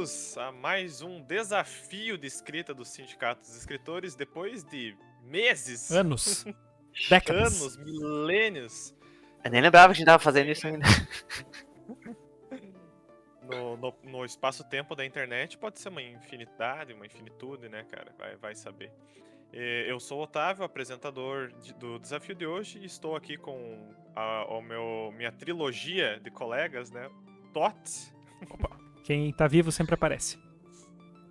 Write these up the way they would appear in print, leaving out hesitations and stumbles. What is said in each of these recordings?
bem-vindos a mais um desafio de escrita do Sindicato dos Escritores, depois de meses, Anos. Décadas. anos, milênios, Eu nem lembrava que a gente tava fazendo isso ainda. no espaço-tempo da internet. Pode ser uma infinidade, uma infinitude, né, cara? Vai saber. Eu sou o Otávio, apresentador do desafio de hoje, e estou aqui com minha trilogia de colegas, né? Tots Quem tá vivo sempre aparece.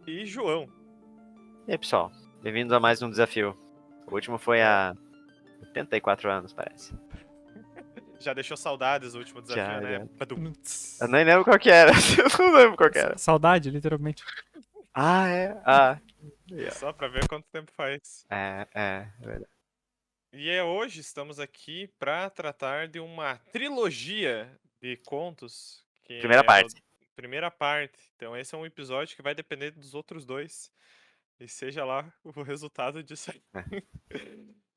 e João. E aí, pessoal, bem-vindos a mais um desafio. O último foi há 84 anos, parece. Já deixou saudades do último desafio, Já, né? já. Badum. Eu nem lembro qual que era. Eu não lembro qual que era. Saudade, literalmente. Ah, é? Ah. Só pra ver quanto tempo faz. É verdade. E hoje estamos aqui para tratar de uma trilogia de contos. Que Primeira parte. Primeira parte. Então esse é um episódio que vai depender dos outros dois. E seja lá o resultado disso aí.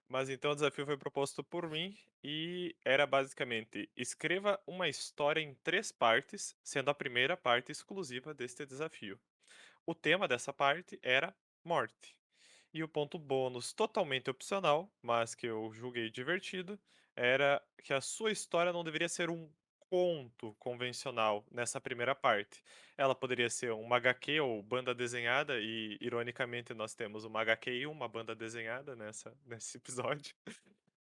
Mas então o desafio foi proposto por mim e era basicamente: escreva uma história em 3 partes, sendo a primeira parte exclusiva deste desafio. O tema dessa parte era morte. E o ponto bônus, totalmente opcional, mas que eu julguei divertido, era que a sua história não deveria ser um conto convencional nessa primeira parte. Ela poderia ser uma HQ ou banda desenhada, e ironicamente nós temos uma HQ e uma banda desenhada nesse episódio.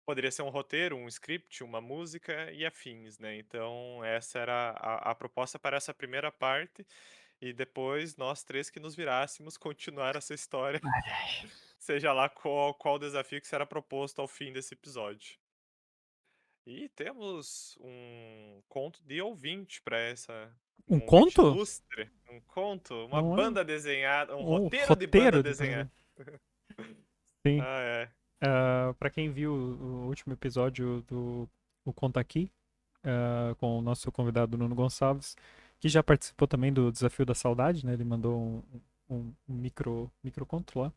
Poderia ser um roteiro, um script, uma música e afins, né? Então essa era a proposta para essa primeira parte. E depois nós três que nos virássemos continuar essa história, seja lá qual desafio que será proposto ao fim desse episódio. E temos um conto de ouvinte para essa. Um ouvinte conto? ilustre. Um conto, uma Um- banda desenhada, um um roteiro de banda roteiro de desenhada. Sim. Ah, é. Pra quem viu o último episódio do O Conta Aqui, com o nosso convidado Nuno Gonçalves, que já participou também do Desafio da Saudade, né? Ele mandou um micro conto lá.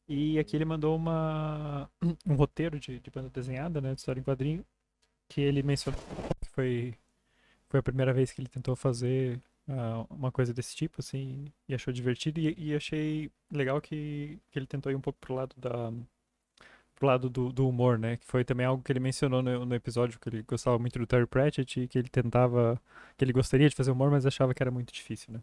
E aqui ele mandou um roteiro de banda desenhada, né? De história em quadrinho, que ele mencionou que foi a primeira vez que ele tentou fazer uma coisa desse tipo, assim, e achou divertido. E achei legal que ele tentou ir um pouco pro lado do humor, né? Que foi também algo que ele mencionou no episódio, que ele gostava muito do Terry Pratchett e que que ele gostaria de fazer humor, mas achava que era muito difícil, né?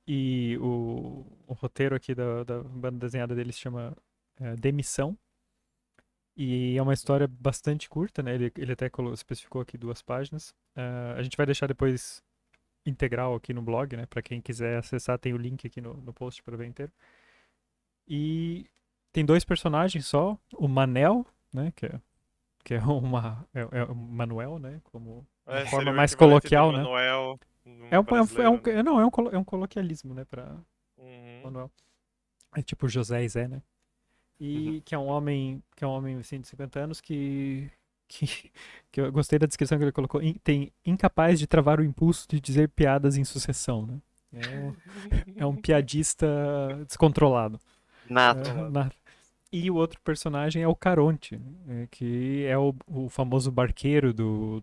E o roteiro aqui da banda desenhada dele se chama Demissão. E é uma história bastante curta, né? Ele até especificou aqui 2 páginas. A gente vai deixar depois integral aqui no blog, né? Pra quem quiser acessar, tem o link aqui no post para ver inteiro. E tem 2 personagens só. O Manel, né? Que é o Manuel, né? Como uma Seria forma o mais equivalente de coloquial, né? Manuel no brasileiro, né? Não, é um coloquialismo, né? Pra Uhum. Manuel. É tipo José e Zé, né? E que é um homem assim de 50 anos que eu gostei da descrição que ele colocou, tem incapaz de travar o impulso de dizer piadas em sucessão, né? É um piadista descontrolado. Nato. E o outro personagem é o Caronte, que é o famoso barqueiro do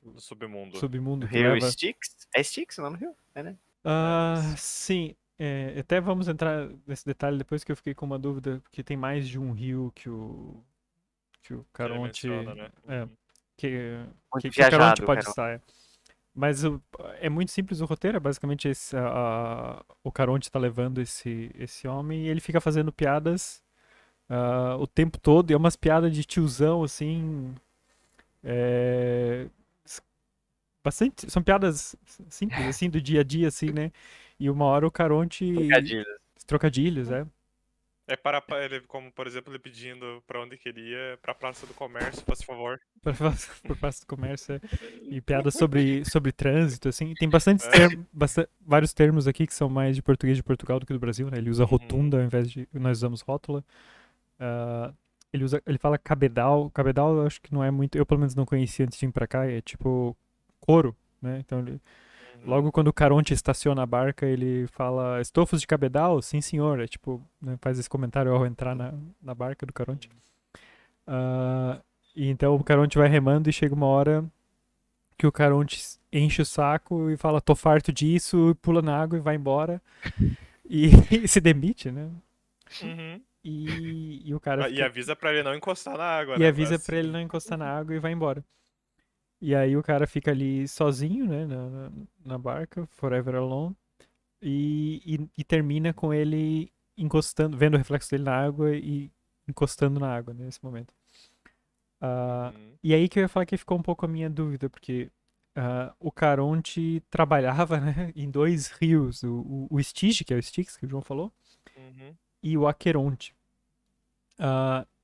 Do submundo. submundo que Rio leva... Styx? É Styx o nome do rio? É, né? Sim. Até vamos entrar nesse detalhe depois, que eu fiquei com uma dúvida, porque tem mais de um rio que o Caronte... menciona, né? Uhum. Que Muito o Caronte viajado, pode Caronte. estar. Mas é muito simples o roteiro, é basicamente o Caronte tá levando esse homem e ele fica fazendo piadas o tempo todo, e é umas piadas de tiozão, assim, bastante, são piadas simples, assim, do dia a dia, assim, né? E uma hora o Caronte... Trocadilhos. Trocadilhos, é. Para ele, como por exemplo, ele pedindo pra onde queria, pra Praça do Comércio, faz favor. Por parte do comércio, e piadas sobre trânsito, assim. Tem bastante vários termos aqui que são mais de português de Portugal do que do Brasil, né? Ele usa rotunda ao invés de nós usamos rótula. Ele fala cabedal. Cabedal eu acho que não é muito... Eu, pelo menos, não conhecia antes de ir pra cá. É tipo couro, né? Então, logo quando o Caronte estaciona a barca, ele fala: estofos de cabedal? Sim, senhor. É tipo, né, faz esse comentário ao entrar na barca do Caronte. E então o Caronte vai remando e chega uma hora que o Caronte enche o saco e fala, tô farto disso, pula na água e vai embora. E, e se demite, né? Uhum. E o cara E fica. avisa pra ele não encostar na água, E né? avisa pra Mas. ele não encostar na água e vai embora. E aí o cara fica ali sozinho, né? Na barca, Forever Alone. E termina com ele encostando, vendo o reflexo dele na água e encostando na água, né, nesse momento. Ah, Uhum. e aí que eu ia falar que ficou um pouco a minha dúvida, porque o Caronte trabalhava, né, em dois rios, o Styx, que é o Styx, que o João falou, Uhum. e o Aqueronte.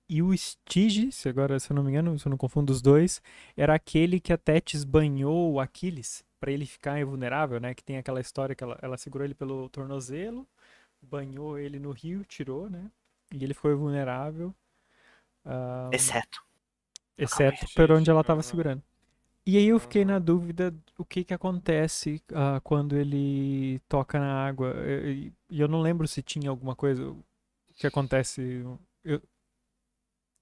E o Styx, se eu não me engano, se eu não confundo os dois, era aquele que a Tétis banhou o Aquiles pra ele ficar invulnerável, né? Que tem aquela história que ela segurou ele pelo tornozelo, banhou ele no rio, tirou, né? E ele ficou invulnerável, ah, Exceto no exceto por Cavalheiro. onde Styx, ela estava aham. segurando. E aí eu fiquei na Aham. dúvida o que que acontece quando ele toca na água. E eu não lembro se tinha alguma coisa que acontece. Eu,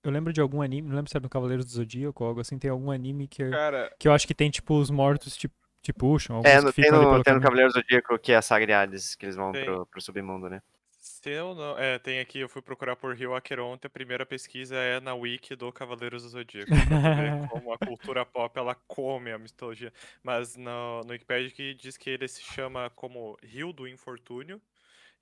eu lembro de algum anime, não lembro se era no Cavaleiros do Zodíaco ou algo assim, tem algum anime Cara, que eu acho que tem tipo os mortos te puxam, alguns que Tem ficam ali pelo tem no caminho. Cavaleiro do Zodíaco que é a Saga de Hades, que eles vão tem. pro submundo, né? Se eu não. É, tem aqui, eu fui procurar por Rio Aqueronte, a primeira pesquisa é na wiki do Cavaleiros do Zodíaco, pra tu ver como a cultura pop ela come a mitologia. Mas no Wikipedia que diz que ele se chama como Rio do Infortúnio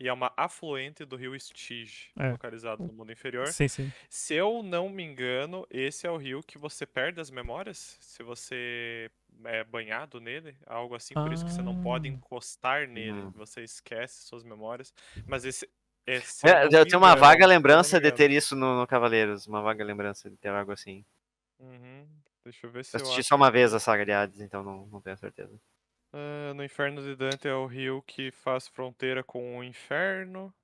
e é uma afluente do rio Styx, É, localizado no mundo inferior. sim, sim. Se eu não me engano, esse é o rio que você perde as memórias se você é banhado nele, algo assim, por isso que você não pode Ah, encostar nele, Uhum. você esquece suas memórias. Mas esse, se eu É, não eu me tenho uma vaga engano, se eu não me lembrança de engano. ter isso no Cavaleiros, uma vaga lembrança de ter algo assim. Uhum. Deixa eu ver Eu se eu assisti só acho uma vez aqui. a Saga de Hades, então não tenho certeza. No Inferno de Dante é o rio que faz fronteira com o inferno.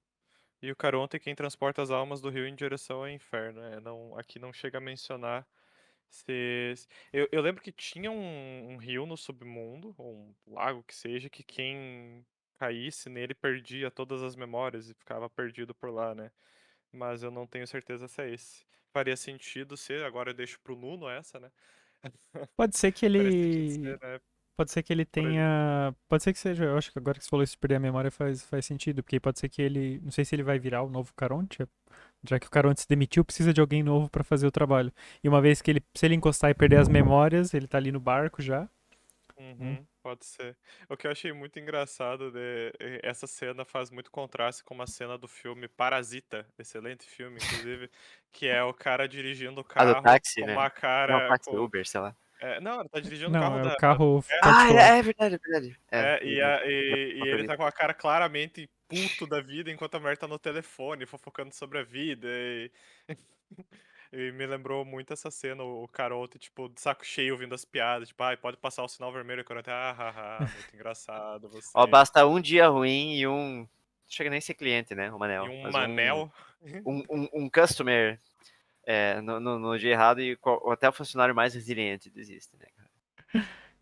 E o Caronte é quem transporta as almas do rio em direção ao inferno. Não, aqui não chega a mencionar. Eu lembro que tinha um rio no submundo, ou um lago que seja, que quem caísse nele perdia todas as memórias e ficava perdido por lá, né? Mas eu não tenho certeza se é esse. Faria sentido ser, agora eu deixo pro Nuno essa, né? pode ser que Faria sentido ele. ser, né? Pode ser que ele Por ele. tenha. Pode ser que seja. Eu acho que agora que você falou isso de perder a memória faz sentido. Porque pode ser que ele. Não sei se ele vai virar o novo Caronte. Já que o Caronte se demitiu, precisa de alguém novo pra fazer o trabalho. E uma vez que ele. Se ele encostar e perder as memórias, ele tá ali no barco já. Né? Uhum, pode ser. O que eu achei muito engraçado essa cena faz muito contraste com uma cena do filme Parasita, excelente filme, inclusive, que é o cara dirigindo o Ah, do carro táxi, com né? uma Não, cara. táxi, Uber, sei lá. Não, ele tá dirigindo o Não, carro é o da carro mulher. Ah, particular. é verdade, é verdade. É, E ele tá com a cara claramente puto da vida enquanto a mulher tá no telefone, fofocando sobre a vida. E me lembrou muito essa cena, o Caronte, tipo, de saco cheio ouvindo as piadas, tipo, ai, pode passar o sinal vermelho, e o Caronte, muito engraçado Ó, vocês. basta um dia ruim e um. Não chega nem a ser cliente, né? O E Manel. um Mas Manel. um customer no dia errado e até o funcionário mais resiliente desiste, né, cara?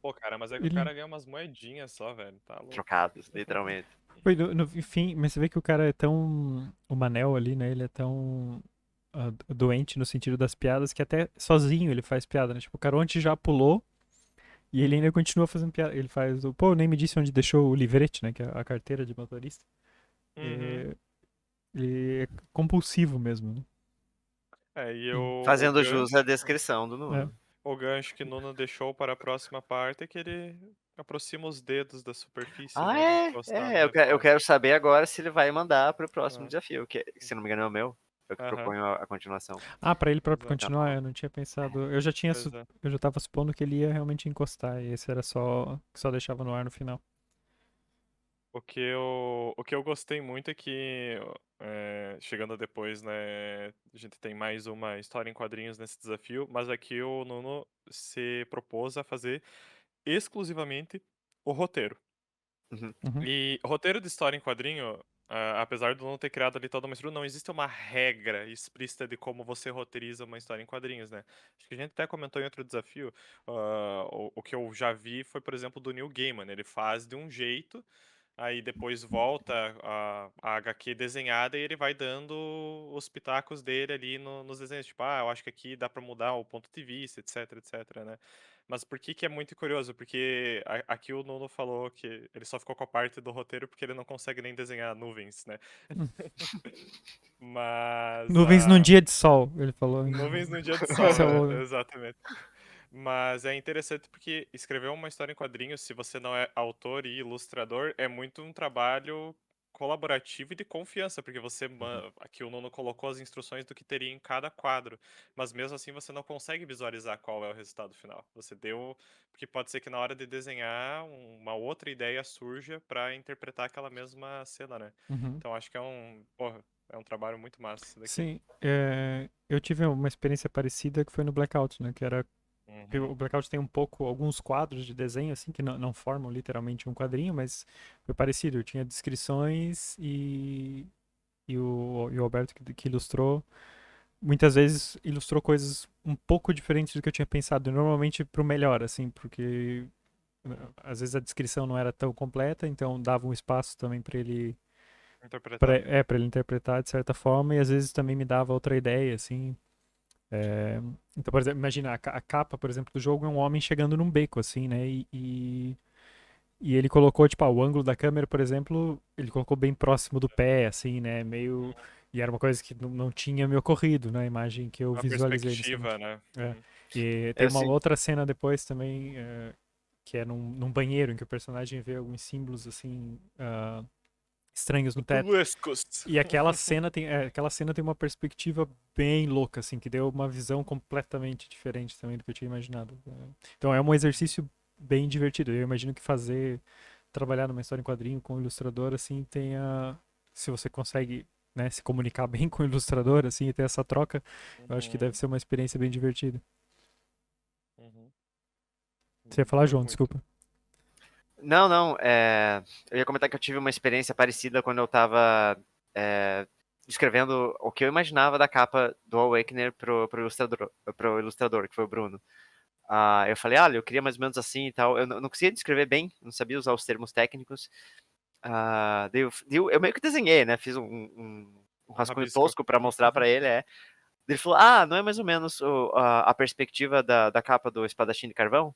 Pô, cara, mas é que o Ele cara ganha umas moedinhas só, velho, tá louco. Trocados, literalmente. foi no fim, mas você vê que o cara é tão. O Manel ali, né? Ele é tão doente no sentido das piadas que até sozinho ele faz piada, né? Tipo, o Caronte já pulou e ele ainda continua fazendo piada. Ele faz o. Pô, nem me disse onde deixou o livrete, né? Que é a carteira de motorista. Uhum. É, ele é compulsivo mesmo, né? E E- o Fazendo jus à gancho, descrição do é. Nuno. o gancho que Nuno deixou para a próxima parte é que ele aproxima os dedos da superfície, Ah, né, de encostar no eu reflexo. quero saber agora se ele vai mandar pro próximo Ah, desafio, que se não me engano é o meu. Eu que Aham, proponho a continuação. Ah, pra ele próprio exato. Tá continuar, bom. eu não tinha pensado. Eu já tinha. Pois é. Eu já tava supondo que ele ia realmente encostar. E esse era só. Que só deixava no ar no final. O que eu gostei muito é que, chegando depois, né, a gente tem mais uma história em quadrinhos nesse desafio, mas aqui o Nuno se propôs a fazer exclusivamente o roteiro. Uhum. Uhum. E roteiro de história em quadrinho, apesar do não ter criado ali toda uma estrutura, não existe uma regra explícita de como você roteiriza uma história em quadrinhos, né? Acho que a gente até comentou em outro desafio. O que eu já vi foi, por exemplo, do Neil Gaiman. Ele faz de um jeito. aí depois volta a HQ desenhada e ele vai dando os pitacos dele ali nos desenhos. Tipo, eu acho que aqui dá pra mudar o ponto de vista, etc, etc, né? Mas por que que é muito curioso? Porque aqui o Nuno falou que ele só ficou com a parte do roteiro porque ele não consegue nem desenhar nuvens, né? Mas Nuvens num dia de sol, ele falou. nuvens no dia de Esse sol, é né? o- Exatamente. Mas é interessante porque escrever uma história em quadrinhos, se você não é autor e ilustrador, é muito um trabalho colaborativo e de confiança, porque aqui o Nuno colocou as instruções do que teria em cada quadro, mas mesmo assim você não consegue visualizar qual é o resultado final. Você deu, porque pode ser que na hora de desenhar uma outra ideia surja para interpretar aquela mesma cena, né? Uhum. Então acho que é um trabalho muito massa isso daqui. Sim, eu tive uma experiência parecida que foi no Blackout, né? Que era que Uhum. o Blackout tem alguns quadros de desenho, assim, que não formam literalmente um quadrinho, mas foi parecido. Eu tinha descrições e o Alberto que ilustrou, muitas vezes ilustrou coisas um pouco diferentes do que eu tinha pensado, normalmente pro melhor, assim, porque às vezes a descrição não era tão completa, então dava um espaço também para ele Interpretar. para ele interpretar de certa forma, e às vezes também me dava outra ideia, assim. É, então, por exemplo, imagina a capa, por exemplo, do jogo é um homem chegando num beco, assim, né? E ele colocou, tipo, o ângulo da câmera, por exemplo, ele colocou bem próximo do pé, assim, né? Meio. E era uma coisa que não tinha me ocorrido na imagem que eu Uma visualizei inicialmente. perspectiva, né? É. Uhum. E tem Eu uma sim. outra cena depois também, que é num banheiro, em que o personagem vê alguns símbolos, assim, estranhos no teto. Cthulhuescos. E aquela cena tem uma perspectiva bem louca, assim, que deu uma visão completamente diferente também do que eu tinha imaginado. Então é um exercício bem divertido. Eu imagino que trabalhar numa história em quadrinho com o ilustrador, assim, se você consegue, né, se comunicar bem com o ilustrador, assim, e ter essa troca, eu acho que deve Uhum, ser uma experiência bem divertida. uhum. Você ia falar, Curto João, muito. desculpa. Não, não. Eu ia comentar que eu tive uma experiência parecida quando eu tava descrevendo o que eu imaginava da capa do Awakener pro ilustrador, que foi o Bruno. Eu falei, eu queria mais ou menos assim e tal. Eu não conseguia descrever bem, não sabia usar os termos técnicos. Eu meio que desenhei, né? Fiz um Um rascunho rabisco. tosco pra mostrar pra ele. Ele falou, não é mais ou menos a perspectiva da capa do Espadachim de Carvão?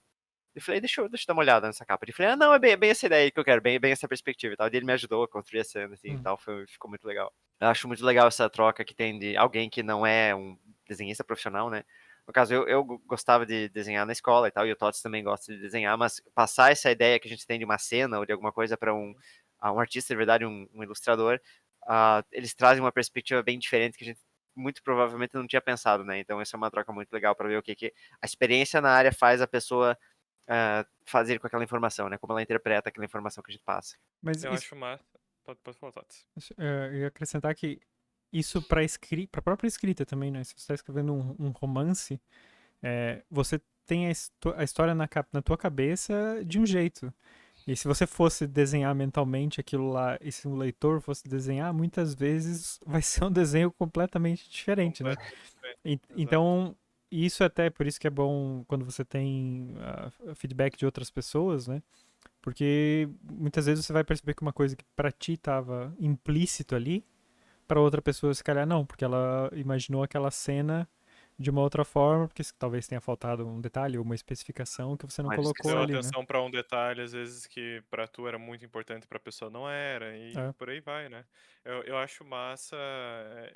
Eu falei, deixa eu dar uma olhada nessa capa. Ele falou, não, é bem essa ideia aí que eu quero, bem essa perspectiva e tal. E ele me ajudou a construir a cena, assim, e Hum. tal, ficou muito legal. Eu acho muito legal essa troca que tem de alguém que não é um desenhista profissional, né? No caso, eu gostava de desenhar na escola e tal, e o Tots também gosta de desenhar, mas passar essa ideia que a gente tem de uma cena ou de alguma coisa para um artista, de verdade, um ilustrador, eles trazem uma perspectiva bem diferente que a gente muito provavelmente não tinha pensado, né? Então, essa é uma troca muito legal para ver o que a experiência na área faz a pessoa fazer com aquela informação, né? Como ela interpreta aquela informação que a gente passa. Mas Eu isso, acho massa. Pode falar, Tots. eu ia acrescentar que isso para para própria escrita também, né? Se você está escrevendo um romance, você tem a história na tua cabeça de um jeito. E se você fosse desenhar mentalmente aquilo lá, e se um leitor fosse desenhar, muitas vezes vai ser um desenho completamente diferente, né? Completamente diferente. Exato. Então, isso até por isso que é bom quando você tem feedback de outras pessoas, né? Porque muitas vezes você vai perceber que uma coisa que para ti estava implícito ali, para outra pessoa se calhar não, porque ela imaginou aquela cena de uma outra forma, porque talvez tenha faltado um detalhe ou uma especificação que você não Uma colocou Deu descrição. ali, né? atenção pra um detalhe, às vezes, que pra tu era muito importante, pra pessoa não era, e É. por aí vai, né? Eu acho massa.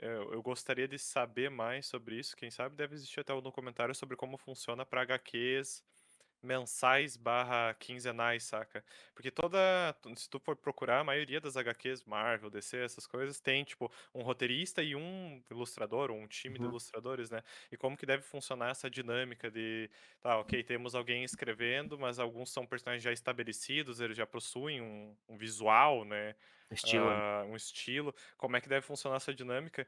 Eu gostaria de saber mais sobre isso. Quem sabe deve existir até um documentário sobre como funciona pra HQs mensais barra quinzenais, saca? Porque se tu for procurar, a maioria das HQs, Marvel, DC, essas coisas, tem, tipo, um roteirista e um ilustrador, ou um time de Uhum. ilustradores, né? E como que deve funcionar essa dinâmica de, tá, ok, temos alguém escrevendo, mas alguns são personagens já estabelecidos, eles já possuem um visual, né? Estilo, né? Um estilo. Como é que deve funcionar essa dinâmica?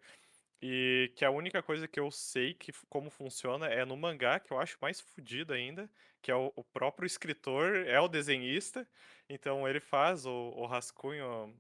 E que a única coisa que eu sei como funciona é no mangá, que eu acho mais fodido ainda, que é o próprio escritor, é o desenhista, então ele faz o rascunho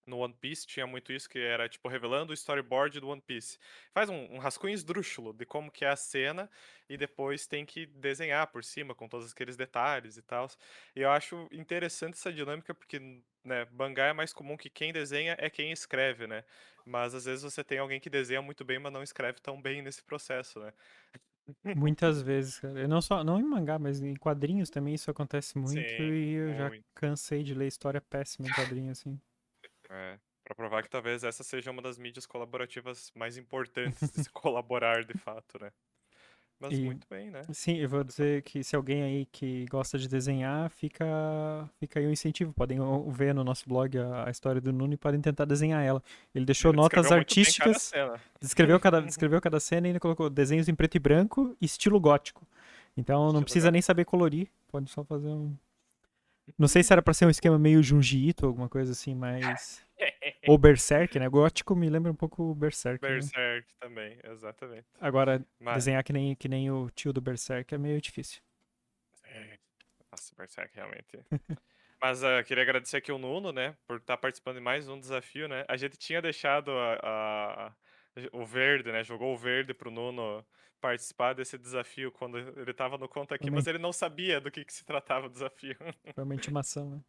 no One Piece tinha muito isso, que era, tipo, revelando o storyboard do One Piece. Faz um rascunho esdrúxulo de como que é a cena e depois tem que desenhar por cima com todos aqueles detalhes e tal. E eu acho interessante essa dinâmica porque, né, mangá é mais comum que quem desenha é quem escreve, né? Mas às vezes você tem alguém que desenha muito bem, mas não escreve tão bem nesse processo, né? Muitas vezes, cara. Eu não em mangá, mas em quadrinhos também isso acontece muito Sim, e eu já muito. cansei de ler história péssima em quadrinho, assim. É, pra provar que talvez essa seja uma das mídias colaborativas mais importantes de se colaborar de fato, né? Mas E muito bem, né? sim, eu vou dizer que se alguém aí que gosta de desenhar, fica aí o incentivo. Podem ver no nosso blog a história do Nuno e podem tentar desenhar ela. Ele deixou Ele notas descreveu muito bem cada artísticas, cena. descreveu cada cena e ele colocou desenhos em preto e branco e estilo gótico. Então não Estilo precisa nem gato. saber colorir, pode só fazer um. Não sei se era pra ser um esquema meio Junji Ito, alguma coisa assim, mas. Ou Berserk, né? Gótico me lembra um pouco o Berserk, né? Berserk também, exatamente. Agora, Mas, desenhar que nem o tio do Berserk é meio difícil. é, nossa, Berserk realmente. Mas queria agradecer aqui o Nuno, né, por estar participando de mais um desafio, né? A gente tinha deixado o verde, né? Jogou o verde pro Nuno participar desse desafio quando ele estava no conta Foi aqui, uma, mas ele não sabia do que se tratava o desafio. foi uma intimação, né?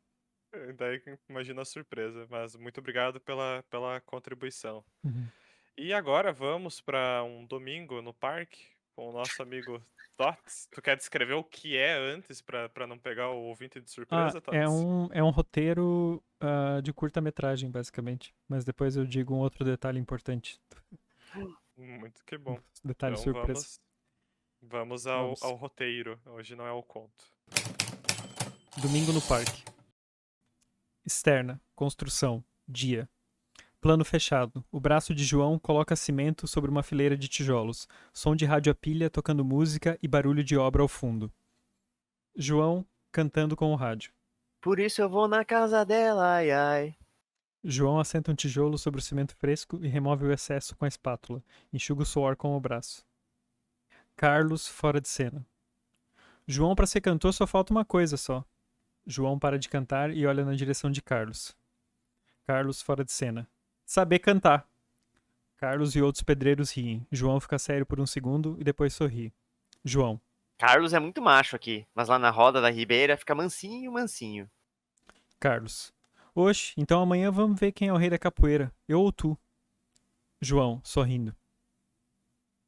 Daí imagina a surpresa, mas muito obrigado pela contribuição. Uhum. E agora vamos para um domingo no parque com o nosso amigo Tots. Tu quer descrever o que é antes para não pegar o ouvinte de Ah, surpresa, Tots? é um roteiro de curta-metragem, basicamente. Mas depois eu digo um outro detalhe importante. Muito que bom. Detalhe Então surpresa. vamos Vamos. ao roteiro. Hoje não é o conto. Domingo no parque. Externa. Construção. Dia. Plano fechado. O braço de João coloca cimento sobre uma fileira de tijolos. Som de rádio a pilha tocando música e barulho de obra ao fundo. João cantando com o rádio. Por isso eu vou na casa dela, ai ai. João assenta um tijolo sobre o cimento fresco e remove o excesso com a espátula. Enxuga o suor com o braço. Carlos fora de cena. João, para ser cantor, só falta uma coisa só. João para de cantar e olha na direção de Carlos. Carlos fora de cena. Saber cantar. Carlos e outros pedreiros riem. João fica sério por um segundo e depois sorri. João. Carlos é muito macho aqui, mas lá na roda da Ribeira fica mansinho, mansinho. Carlos. Oxe, então amanhã vamos ver quem é o rei da capoeira. Eu ou tu? João, sorrindo.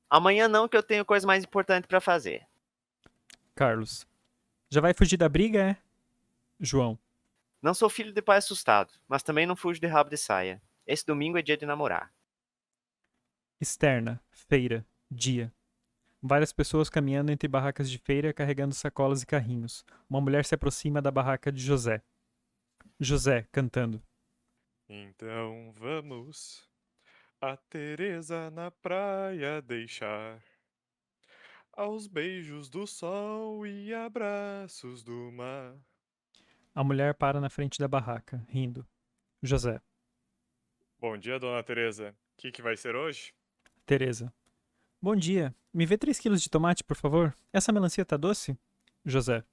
Amanhã não, que eu tenho coisa mais importante pra fazer. Carlos. Já vai fugir da briga, é? João. Não sou filho de pai assustado, mas também não fujo de rabo de saia. Esse domingo é dia de namorar. Externa. Feira. Dia. Várias pessoas caminhando entre barracas de feira carregando sacolas e carrinhos. Uma mulher se aproxima da barraca de José. José, cantando. Então vamos a Teresa na praia deixar aos beijos do sol e abraços do mar. A mulher para na frente da barraca, rindo. José. Bom dia, dona Teresa. O que vai ser hoje? Teresa. Bom dia. Me vê 3 quilos de tomate, por favor? Essa melancia tá doce? José.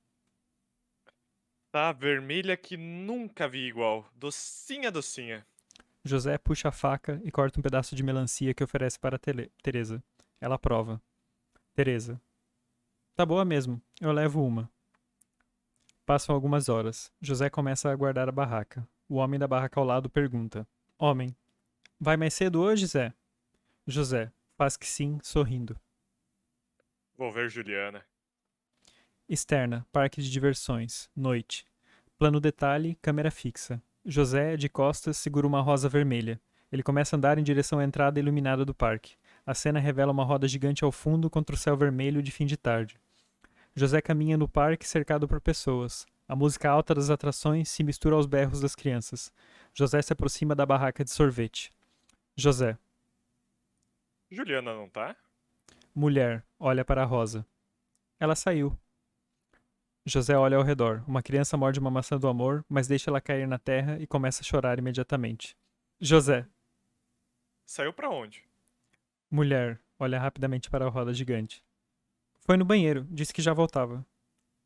Tá vermelha que nunca vi igual. Docinha, docinha. José puxa a faca e corta um pedaço de melancia que oferece para Teresa. Ela prova. Teresa. Tá boa mesmo. Eu levo uma. Passam algumas horas. José começa a guardar a barraca. O homem da barraca ao lado pergunta: Homem, vai mais cedo hoje, Zé? José. Faz que sim, sorrindo. Vou ver Juliana. Externa. Parque de diversões. Noite. Plano detalhe, câmera fixa. José, de costas, segura uma rosa vermelha. Ele começa a andar em direção à entrada iluminada do parque. A cena revela uma roda gigante ao fundo contra o céu vermelho de fim de tarde. José caminha no parque cercado por pessoas. A música alta das atrações se mistura aos berros das crianças. José se aproxima da barraca de sorvete. José. Juliana não tá? Mulher. Olha para a rosa. Ela saiu. José olha ao redor. Uma criança morde uma maçã do amor, mas deixa ela cair na terra e começa a chorar imediatamente. José. Saiu pra onde? Mulher. Olha rapidamente para a roda gigante. Foi no banheiro. Disse que já voltava.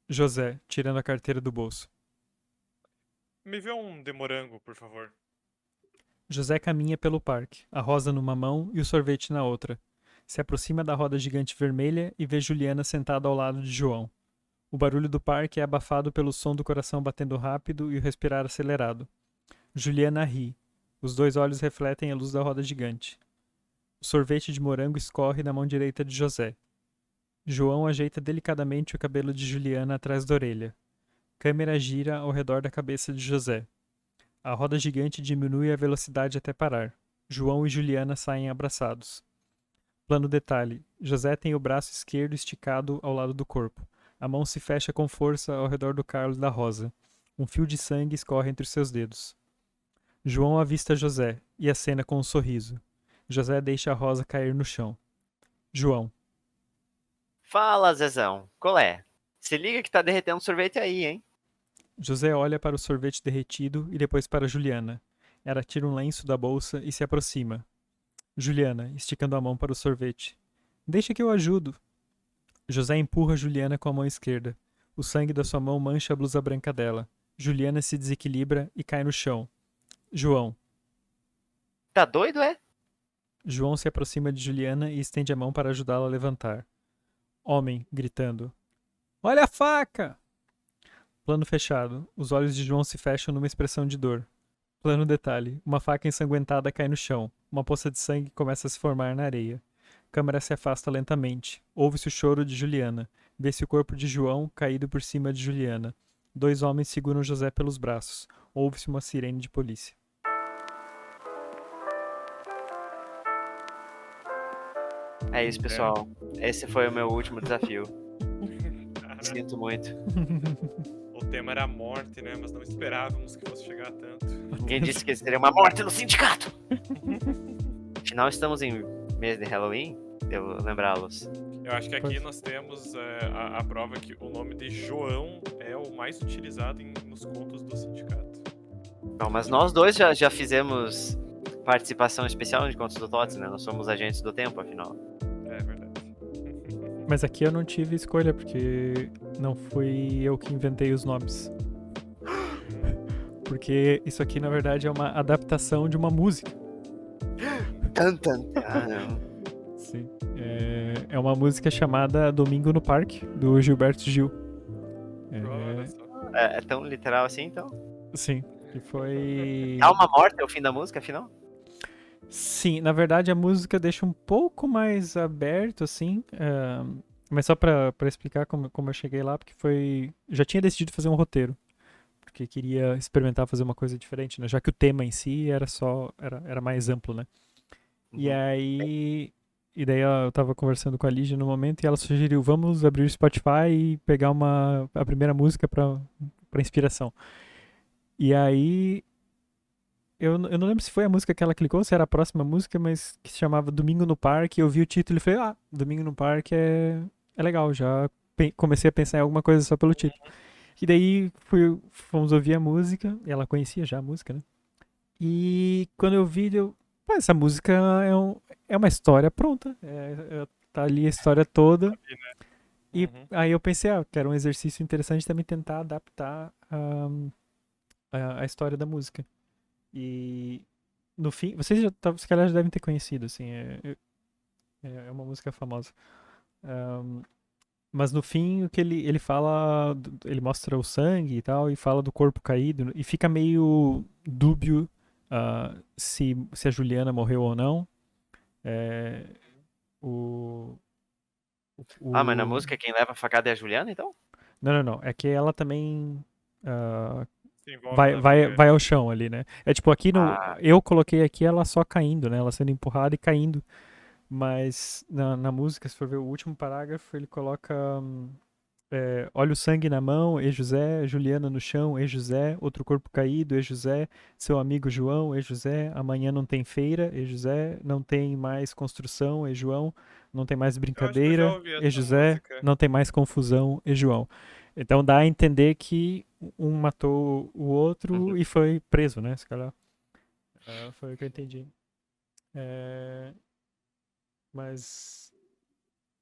José, tirando a carteira do bolso. Me vê um de morango, por favor. José caminha pelo parque, a rosa numa mão e o sorvete na outra. Se aproxima da roda gigante vermelha e vê Juliana sentada ao lado de João. O barulho do parque é abafado pelo som do coração batendo rápido e o respirar acelerado. Juliana ri. Os dois olhos refletem a luz da roda gigante. O sorvete de morango escorre na mão direita de José. João ajeita delicadamente o cabelo de Juliana atrás da orelha. Câmera gira ao redor da cabeça de José. A roda gigante diminui a velocidade até parar. João e Juliana saem abraçados. Plano detalhe. José tem o braço esquerdo esticado ao lado do corpo. A mão se fecha com força ao redor do Carlos da Rosa. Um fio de sangue escorre entre os seus dedos. João avista José e acena com um sorriso. José deixa a rosa cair no chão. João. Fala, Zezão. Qual é? Se liga que tá derretendo sorvete aí, hein? José olha para o sorvete derretido e depois para Juliana. Ela tira um lenço da bolsa e se aproxima. Juliana, esticando a mão para o sorvete. Deixa que eu ajudo. José empurra Juliana com a mão esquerda. O sangue da sua mão mancha a blusa branca dela. Juliana se desequilibra e cai no chão. João. Tá doido, é? João se aproxima de Juliana e estende a mão para ajudá-la a levantar. Homem, gritando. Olha a faca! Plano fechado. Os olhos de João se fecham numa expressão de dor. Plano detalhe. Uma faca ensanguentada cai no chão. Uma poça de sangue começa a se formar na areia. Câmera se afasta lentamente. Ouve-se o choro de Juliana. Vê-se o corpo de João caído por cima de Juliana. Dois homens seguram José pelos braços. Ouve-se uma sirene de polícia. É isso, pessoal. Esse foi o meu último desafio. Cara, Sinto muito. o tema era a morte, né? Mas não esperávamos que fosse chegar a tanto. Ninguém disse que seria uma morte no sindicato. Afinal, estamos em mês de Halloween. Devo lembrá-los. Eu acho que aqui Pois. nós temos a prova que o nome de João é o mais utilizado nos contos do sindicato. Não, mas nós dois já fizemos participação especial de Contos do Tots, né? Nós somos agentes do tempo, afinal. É verdade. Mas aqui eu não tive escolha, porque não fui eu que inventei os nomes. Porque isso aqui, na verdade, é uma adaptação de uma música. Sim. É uma música chamada Domingo no Parque, do Gilberto Gil. Olha só. É tão literal assim, então? Sim, que foi... Há uma morte é o fim da música, afinal? Sim, na verdade a música deixa um pouco mais aberto, assim. Mas só pra explicar como eu cheguei lá, porque foi... Já tinha decidido fazer um roteiro. Porque queria experimentar fazer uma coisa diferente, né? Já que o tema em si era mais amplo, né? E aí... E daí eu tava conversando com a Lígia no momento e ela sugeriu, vamos abrir o Spotify e pegar a primeira música pra inspiração. E aí... Eu não lembro se foi a música que ela clicou, se era a próxima música, mas que se chamava Domingo no Parque. Eu vi o título e falei, Domingo no Parque é legal. Já comecei a pensar em alguma coisa só pelo título. E daí fomos ouvir a música, e ela conhecia já a música, né? E quando eu vi, pô, essa música é uma história pronta. Tá ali a história toda. E Uhum. aí eu pensei, que era um exercício interessante também tentar adaptar a história da música. E no fim, vocês se calhar já devem ter conhecido, assim, é uma música famosa. Mas no fim, o que ele fala, ele mostra o sangue e tal, e fala do corpo caído, e fica meio dúbio se a Juliana morreu ou não. Mas na música quem leva a facada é a Juliana, então? Não. É que ela também Se envolve na vai briga. ao chão ali, né? É tipo, aqui eu coloquei aqui ela só caindo, né? Ela sendo empurrada e caindo. Mas na música, se for ver o último parágrafo, ele coloca olha o sangue na mão, e José, Juliana no chão, e José, outro corpo caído, e José, seu amigo João, e José, amanhã não tem feira, e José, não tem mais construção, e João, não tem mais Eu acho que eu já brincadeira, ouvi e essa José, música. não tem mais confusão, e João. Então dá a entender que um matou o outro e foi preso, né? Se calhar. Foi o que eu entendi. Mas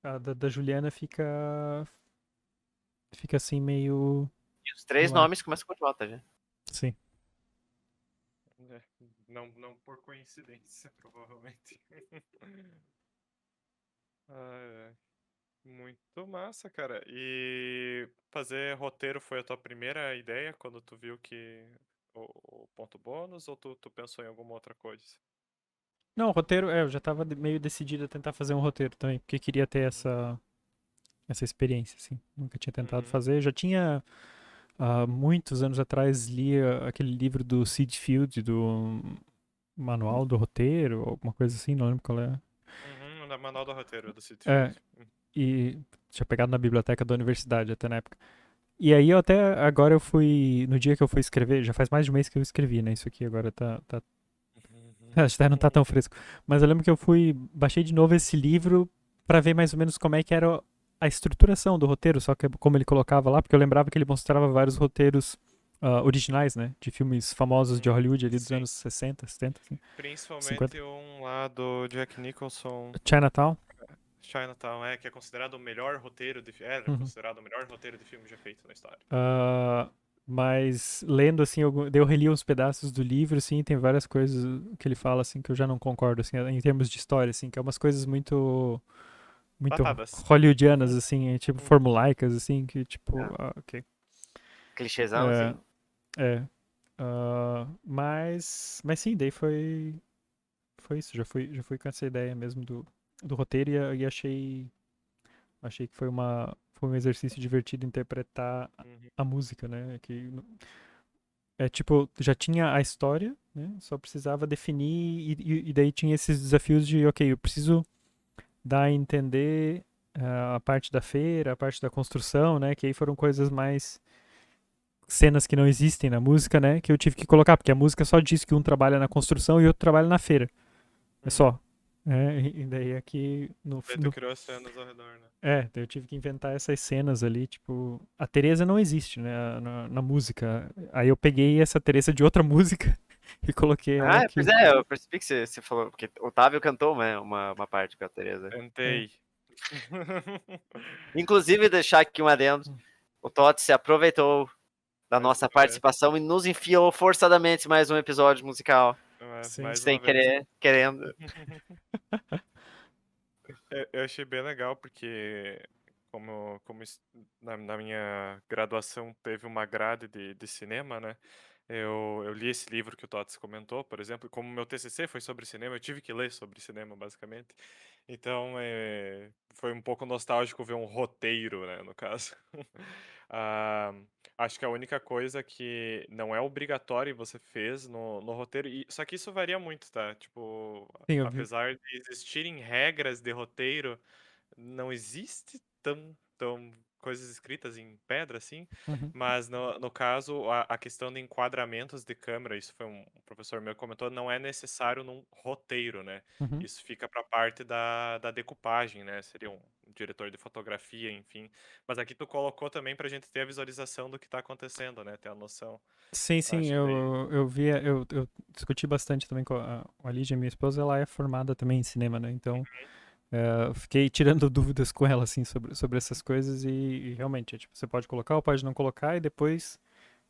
a da Juliana fica assim meio E os três no ar. nomes começam com J já. Sim. Não por coincidência, provavelmente. Ah, muito massa, cara. E fazer roteiro foi a tua primeira ideia quando tu viu que o ponto bônus ou tu pensou em alguma outra coisa? Não, o roteiro, eu já tava meio decidido a tentar fazer um roteiro também, porque queria ter Uhum. essa experiência, assim. Nunca tinha tentado Uhum. fazer. Já tinha, há muitos anos atrás, li aquele livro do Sid Field, do Manual do Roteiro, alguma coisa assim, não lembro qual é. Uhum, na manual do roteiro do É, Sitfield. e tinha pegado na biblioteca da universidade até na época. E aí eu até, agora eu fui, no dia que eu fui escrever, já faz mais de um mês que eu escrevi, né, isso aqui agora acho que não tá tão fresco. Mas eu lembro que eu fui, baixei de novo esse livro pra ver mais ou menos como é que era a estruturação do roteiro, só que como ele colocava lá, porque eu lembrava que ele mostrava vários roteiros originais, né, de filmes famosos de Hollywood ali dos Sim, anos 60, 70, assim, 50. principalmente um lá do Jack Nicholson, Chinatown. Chinatown, que é considerado o melhor roteiro de era Uhum. considerado o melhor roteiro de filme já feito na história. Ah, mas lendo assim, daí eu reli uns pedaços do livro, assim, tem várias coisas que ele fala assim que eu já não concordo assim, em termos de história, assim, que é umas coisas muito Datadas. hollywoodianas assim, tipo formulaicas assim, que tipo, Ah, ok. clichêzão, É, assim. é, mas sim, daí foi isso, já fui com essa ideia mesmo do roteiro e achei que foi um exercício divertido interpretar Uhum. a música, né? Que tipo, já tinha a história, né? Só precisava definir e daí tinha esses desafios de, ok, eu preciso dar a entender a parte da feira, a parte da construção, né? Que aí foram coisas mais cenas que não existem na música, né? Que eu tive que colocar, porque a música só diz que um trabalha na construção e outro trabalha na feira. É Uhum. só. E daí aqui Daí tu criou as cenas ao redor, né? daí eu tive que inventar essas cenas ali, tipo, a Teresa não existe, né, na música. Aí eu peguei essa Teresa de outra música e coloquei ela Ah, pois aqui. é, eu percebi que você falou, porque Otávio cantou, né, uma parte com a Teresa. É. Tentei. Inclusive, deixar aqui um adendo, o Totti se aproveitou da Mais nossa uma vez. participação e nos enfiou forçadamente mais um episódio musical, Sim. Mais sem uma vez. querer, querendo. Eu achei bem legal porque na minha graduação teve uma grade de cinema, né? Eu li esse livro que o Tots comentou, por exemplo, e como meu TCC foi sobre cinema, eu tive que ler sobre cinema, basicamente. Então, foi um pouco nostálgico ver um roteiro, né, no caso. Ah, acho que a única coisa que não é obrigatório e você fez no roteiro, só que isso varia muito, tá? Tipo, Sim, eu vi. apesar de existirem regras de roteiro, não existe tão coisas escritas em pedra assim, Uhum, mas no caso, a questão de enquadramentos de câmera, isso foi um professor meu que comentou, não é necessário num roteiro, né? uhum. Isso fica para parte da decupagem, né? Seria um diretor de fotografia, enfim. Mas aqui tu colocou também pra gente ter a visualização do que tá acontecendo, né? Ter a noção. Sim, sim, Acho que daí. eu discuti bastante também com a Lígia, minha esposa, ela é formada também em cinema, né? Então, eu fiquei tirando dúvidas com ela, assim, sobre essas coisas e realmente, tipo, você pode colocar ou pode não colocar e depois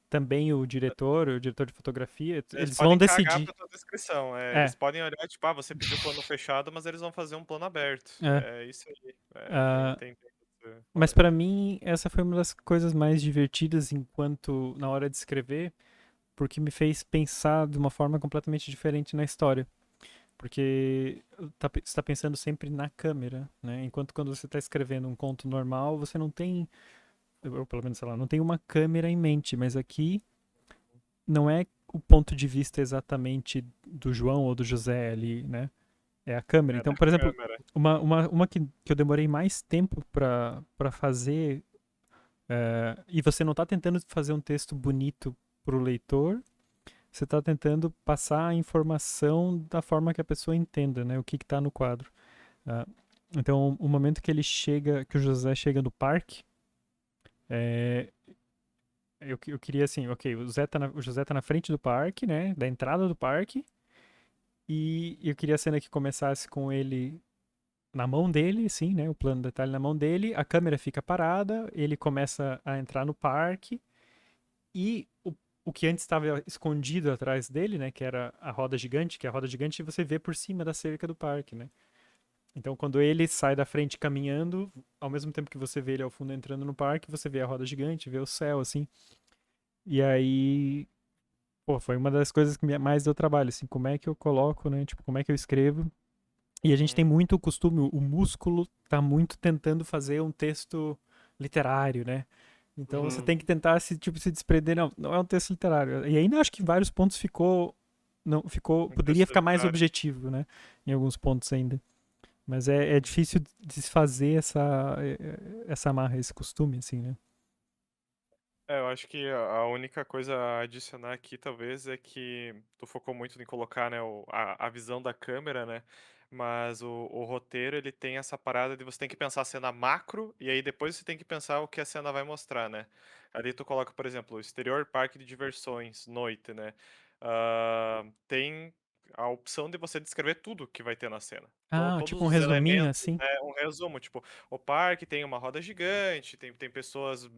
também o diretor de fotografia, Eles eles vão podem cagar decidir. pra tua descrição. Eles É, podem olhar, tipo, você pediu plano fechado, mas eles vão fazer um plano aberto. é. É isso aí. Ah, Tem esse mas rolê. pra mim, essa foi uma das coisas mais divertidas enquanto na hora de escrever, porque me fez pensar de uma forma completamente diferente na história. Porque você está pensando sempre na câmera, né? Enquanto quando você está escrevendo um conto normal, você não tem, ou pelo menos, sei lá, não tem uma câmera em mente, mas aqui não é o ponto de vista exatamente do João ou do José ali, né? É a câmera. É Então, da por exemplo, câmera. uma que eu demorei mais tempo para fazer, e você não está tentando fazer um texto bonito para o leitor, você está tentando passar a informação da forma que a pessoa entenda, né? O que está no quadro. Ah, então, o momento que ele chega, que o José chega no parque, é, eu queria assim, ok, o José tá na frente do parque, né? Da entrada do parque, e eu queria a cena que começasse com ele na mão dele, assim, né? O plano de detalhe na mão dele, a câmera fica parada, ele começa a entrar no parque e o que antes estava escondido atrás dele, né? Que era a roda gigante, que a roda gigante você vê por cima da cerca do parque, né? Então, quando ele sai da frente caminhando, ao mesmo tempo que você vê ele ao fundo entrando no parque, você vê a roda gigante, vê o céu, assim. E aí, pô, foi uma das coisas que mais deu trabalho, assim, como é que eu coloco, né? Tipo, como é que eu escrevo. E a gente tem muito o costume, o músculo tá muito tentando fazer um texto literário, né? Então você tem que tentar se desprender, não é um texto literário. E ainda acho que em vários pontos não ficou, Um poderia texto ficar mais literário. objetivo, né? Em alguns pontos ainda. Mas é difícil desfazer essa amarra, esse costume, assim, né? Eu acho que a única coisa a adicionar aqui, talvez, é que tu focou muito em colocar, né, a visão da câmera, né? Mas o roteiro, ele tem essa parada de você tem que pensar a cena macro e aí depois você tem que pensar o que a cena vai mostrar, né? Ali tu coloca, por exemplo, exterior, parque de diversões, noite, né? Tem a opção de você descrever tudo que vai ter na cena. Ah, Todos tipo um os resuminho, elementos, assim. né? Um resumo, tipo, o parque tem uma roda gigante, tem pessoas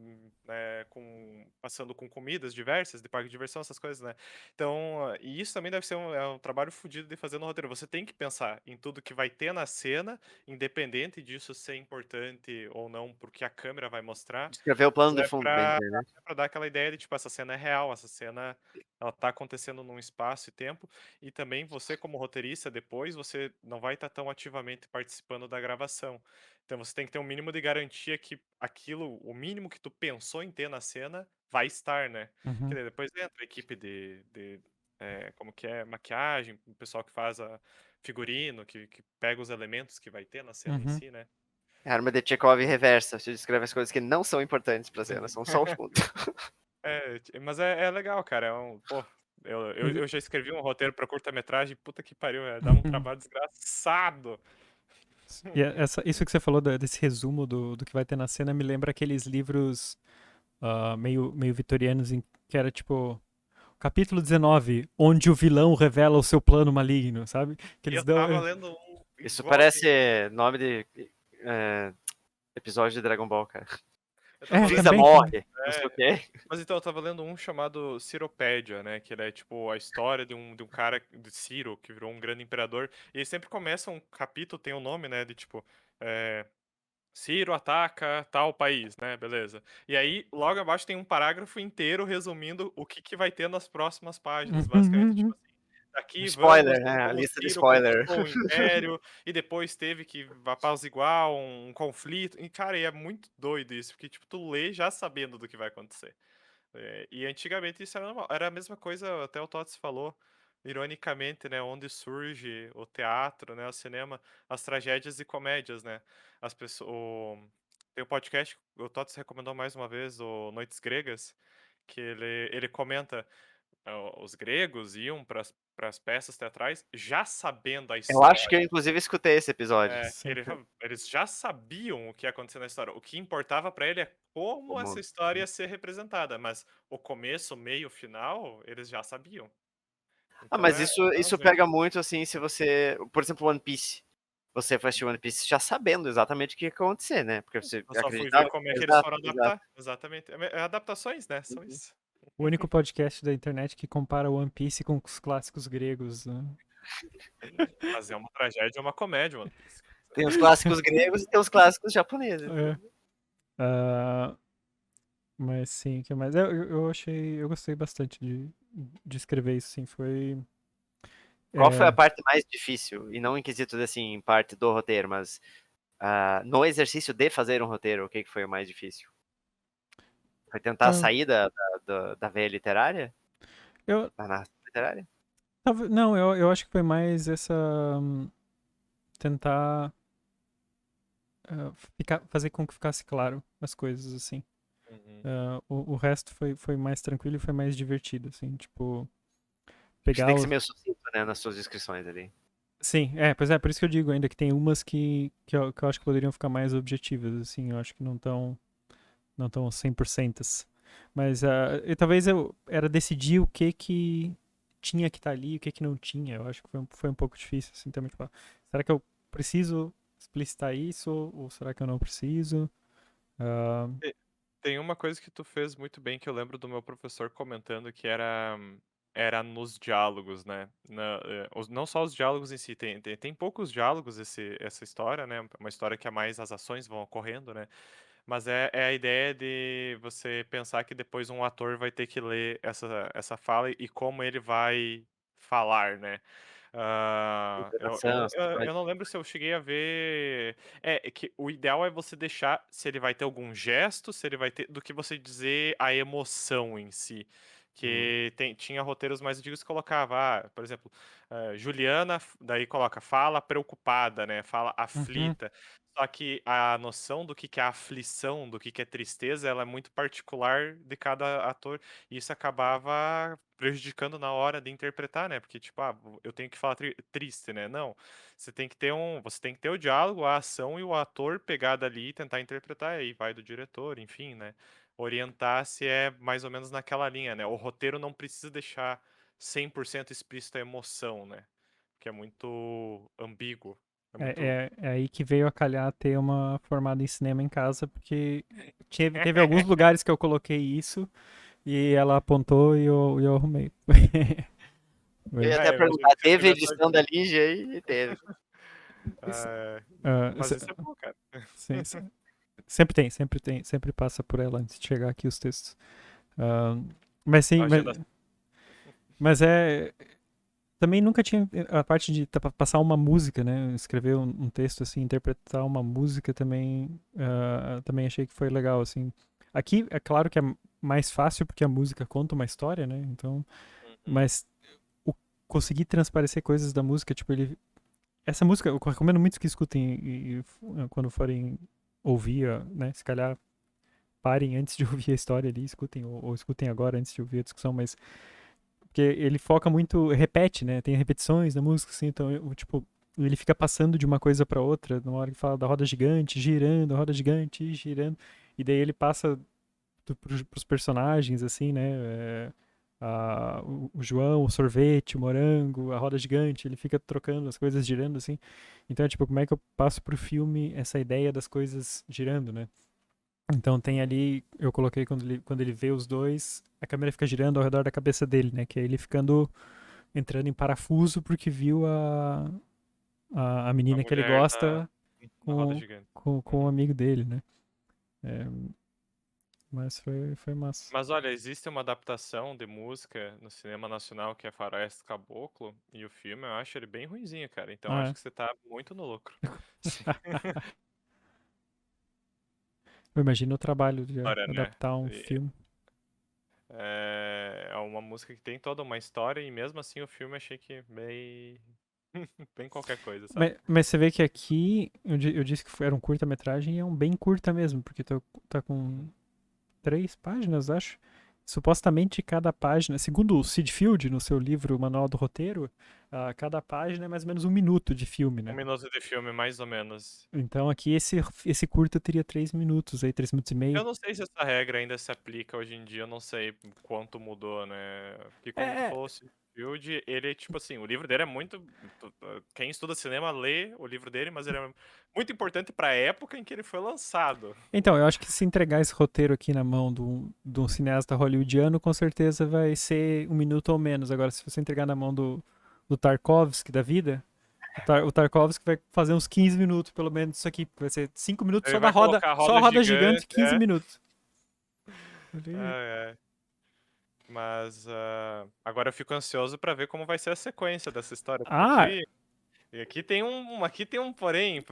passando com comidas diversas de parque de diversão, essas coisas, né? Então, e isso também deve ser um trabalho fodido de fazer no roteiro. Você tem que pensar em tudo que vai ter na cena, independente disso ser importante ou não, porque a câmera vai mostrar, Escrever o mas plano de fundo, bem dizer, né? é pra dar aquela ideia de, tipo, essa cena é real, essa cena ela tá acontecendo num espaço e tempo, e também você, como roteirista, depois você não vai estar tão ativamente participando da gravação. Então você tem que ter um mínimo de garantia que aquilo, o mínimo que tu pensou em ter na cena, vai estar, né? Que Uhum, daí depois entra a equipe como que é, maquiagem, o pessoal que faz a figurino, que pega os elementos que vai ter na cena em uhum. si, né? Arma de Chekhov reversa. Você descreve as coisas que não são importantes pra cena, são só o fundo. Mas é legal, cara. Pô, Mas- eu já escrevi um roteiro pra curta-metragem, puta que pariu, dá um trabalho desgraçado. E isso que você falou desse resumo do que vai ter na cena me lembra aqueles livros meio vitorianos que era tipo capítulo 19, onde o vilão revela o seu plano maligno, sabe? Que E eles eu dão. tava lendo um Isso igualzinho. parece nome de é, episódio de Dragon Ball, cara. Eu tava lendo Freeza Também, um. também. morre, não sei o É, quê. mas então, eu tava lendo um chamado Ciropédia, né? Que ele é tipo a história de um cara, de Ciro, que virou um grande imperador. E ele sempre começa um capítulo, tem um nome, né? De tipo. é, Ciro ataca tal país, né? Beleza. E aí, logo abaixo tem um parágrafo inteiro resumindo o que vai ter nas próximas páginas, basicamente. Tipo assim, daqui vamos Spoiler, né? A como lista de Ciro spoiler. conquistou o império e depois teve que apaziguar um conflito. E, cara, e é muito doido isso, porque, tipo, tu lê já sabendo do que vai acontecer. E antigamente isso era normal. Era a mesma coisa, até o Tots falou, ironicamente, né? Onde surge o teatro, né? O cinema, as tragédias e comédias, né? As pessoas. Tem um podcast, o Tots recomendou mais uma vez, o Noites Gregas, que ele comenta os gregos iam para as peças teatrais já sabendo a Eu acho que eu, história. inclusive, escutei esse episódio. Sim. Eles já sabiam o que ia acontecer na história. O que importava pra ele é como essa Como- história ia ser representada, mas o começo, meio, final, eles já sabiam. Ah, Então mas é isso realmente. pega muito, assim, se você... Por exemplo, One Piece. Você foi assistir One Piece já sabendo exatamente o que ia acontecer, né? Porque você Eu só fui ver acreditava... como é que eles Exato, foram exato. adaptar. Exatamente. Adaptações, né? São Uhum. isso. O único podcast da internet que compara One Piece com os clássicos gregos, né? Mas é uma tragédia, é uma comédia, One Piece. Tem os clássicos gregos e tem os clássicos japoneses, né? É. Ah, mas sim, o que mais? Eu achei, eu gostei bastante de escrever isso, sim, foi. Qual foi a É, parte mais difícil? E não em quesito de, assim, parte do roteiro, mas no exercício de fazer um roteiro, o que que foi o mais difícil? Foi tentar ah, sair da veia literária? eu, Da narrativa literária? não, eu acho que foi mais essa tentar fazer com que ficasse claro as coisas, assim. Uhum. O resto foi mais tranquilo e foi mais divertido, assim, tipo, Você pegar tem que ser o. meio sucinto, né, nas suas descrições ali. Sim, pois é, por isso que eu digo ainda que tem umas que eu acho que poderiam ficar mais objetivas, assim, eu acho que não tão 100%. Mas talvez eu era decidir o que tinha que estar ali e o que não tinha. Eu acho que foi um pouco difícil, assim, também, tipo, será que eu preciso explicitar isso ou será que eu não preciso? Ah, Tem uma coisa que tu fez muito bem que eu lembro do meu professor comentando que era nos diálogos, né? Não só os diálogos em si, tem poucos diálogos essa história, né? Uma história que é mais as ações vão ocorrendo, né? Mas é a ideia de você pensar que depois um ator vai ter que ler essa fala e como ele vai falar, né? Entonação, você Eu pode. não lembro se eu cheguei a ver. É que o ideal é você deixar se ele vai ter algum gesto, se ele vai ter. Do que você dizer a emoção em si. Hum, Que tinha roteiros mais antigos que colocava, por exemplo, Juliana, daí coloca fala preocupada, né? Fala Uhum. aflita. Só que a noção do que é aflição, do que é tristeza, ela é muito particular de cada ator. E isso acabava prejudicando na hora de interpretar, né? Porque, tipo, eu tenho que falar triste, né? Não. Você tem que ter o diálogo, a ação e o ator pegado ali e tentar interpretar. E aí vai do diretor, enfim, né? Orientar se é mais ou menos naquela linha, né? O roteiro não precisa deixar 100% explícito a emoção, né? Que é muito ambíguo. É muito. É aí que veio a calhar ter uma formada em cinema em casa, porque teve alguns lugares que eu coloquei isso e ela apontou e eu arrumei. Eu ia Foi. até Eu imagino perguntar, que você teve teve essa edição da ajuda. Ligia aí? Teve. Ah, Ah, mas isso é bom, cara. sim, sim. Sempre passa por ela antes de chegar aqui os textos. Ah, mas sim, Agenda. mas é. Também nunca tinha a parte de passar uma música, né? Escrever um texto assim, interpretar uma música também, também achei que foi legal assim. Aqui é claro que é mais fácil porque a música conta uma história, né? Então, Uhum. mas o, conseguir transparecer coisas da música, tipo ele, essa música eu recomendo muito que escutem quando forem ouvir, né? Se calhar parem antes de ouvir a história ali, escutem ou escutem agora antes de ouvir a discussão, mas porque ele foca muito, repete, né? Tem repetições na música, assim, então, tipo, ele fica passando de uma coisa pra outra, na hora que fala da roda gigante, girando, a roda gigante, girando, e daí ele passa pros personagens, assim, né? O João, o sorvete, o morango, a roda gigante, ele fica trocando as coisas girando, assim. Então, é tipo, como é que eu passo pro filme essa ideia das coisas girando, né? Então tem ali, eu coloquei quando ele vê os dois, a câmera fica girando ao redor da cabeça dele, né? Que é ele ficando, entrando em parafuso porque viu a A menina que ele mulher gosta na roda gigante. com um Uhum. amigo dele, né? É, mas foi massa. Mas olha, existe uma adaptação de música no cinema nacional que é Faroeste Caboclo, e o filme eu acho ele bem ruinzinho, cara. Então Ah, acho que você tá muito no lucro. Sim, é. Eu imagino o trabalho de história, né? adaptar um E filme. é uma música que tem toda uma história e mesmo assim o filme eu achei que bem, bem qualquer coisa, sabe? Mas você vê que aqui, eu disse que era um curta-metragem e é um bem curta mesmo, porque tá com 3 páginas, acho. Supostamente cada página, segundo o Sid Field, no seu livro Manual do Roteiro, cada página é mais ou menos 1 minuto de filme, Um né? minuto de filme, mais ou menos. Então aqui esse curta teria 3 minutos, aí 3 minutos e meio. Eu não sei se essa regra ainda se aplica hoje em dia, eu não sei quanto mudou, né? Porque É, como tu é. falou, o Field, ele, tipo assim, o livro dele é muito. Quem estuda cinema lê o livro dele, mas ele é muito importante pra época em que ele foi lançado. Então, eu acho que se entregar esse roteiro aqui na mão de um cineasta hollywoodiano, com certeza vai ser 1 minuto ou menos. Agora, se você entregar na mão do Tarkovsky da vida, o Tarkovsky vai fazer uns 15 minutos, pelo menos, isso aqui. Vai ser 5 minutos Ele vai colocar a só a roda roda gigante, gigante, 15 é. minutos. É, é. Mas agora eu fico ansioso pra ver como vai ser a sequência dessa história. Porque Ah, aqui tem um porém,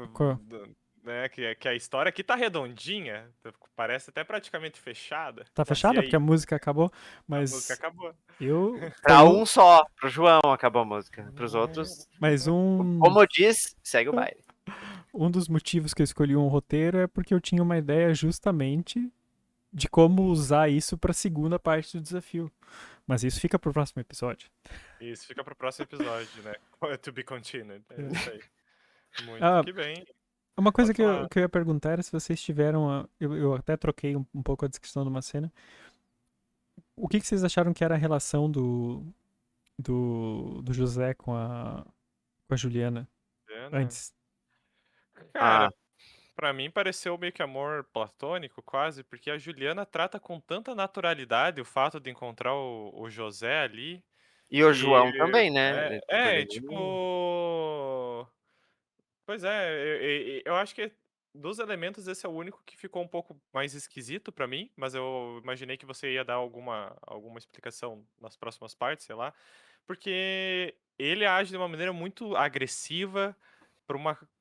né? Que a história aqui tá redondinha. Parece até praticamente fechada. tá Mas e fechada porque a aí? música acabou, A música mas acabou. foi Pra um só, pro João acabou a música. Pros outros, mais como diz, segue o baile. um dos motivos que eu escolhi um roteiro é porque eu tinha uma ideia justamente de como usar isso pra segunda parte do desafio. Mas isso fica pro próximo episódio. Isso fica pro próximo episódio, né? To be continued. É isso aí. Muito Ah, que bem. uma coisa Pode falar. que eu ia perguntar era se vocês tiveram. Eu até troquei um pouco a descrição de uma cena. O que vocês acharam que era a relação do José com a Juliana Ana. antes? Ah, Cara, Pra mim pareceu meio que amor platônico, quase, porque a Juliana trata com tanta naturalidade o fato de encontrar o José ali, E o que João também, né? Por ele. tipo. Pois é, eu acho que dos elementos esse é o único que ficou um pouco mais esquisito pra mim, mas eu imaginei que você ia dar alguma explicação nas próximas partes, sei lá, porque ele age de uma maneira muito agressiva pra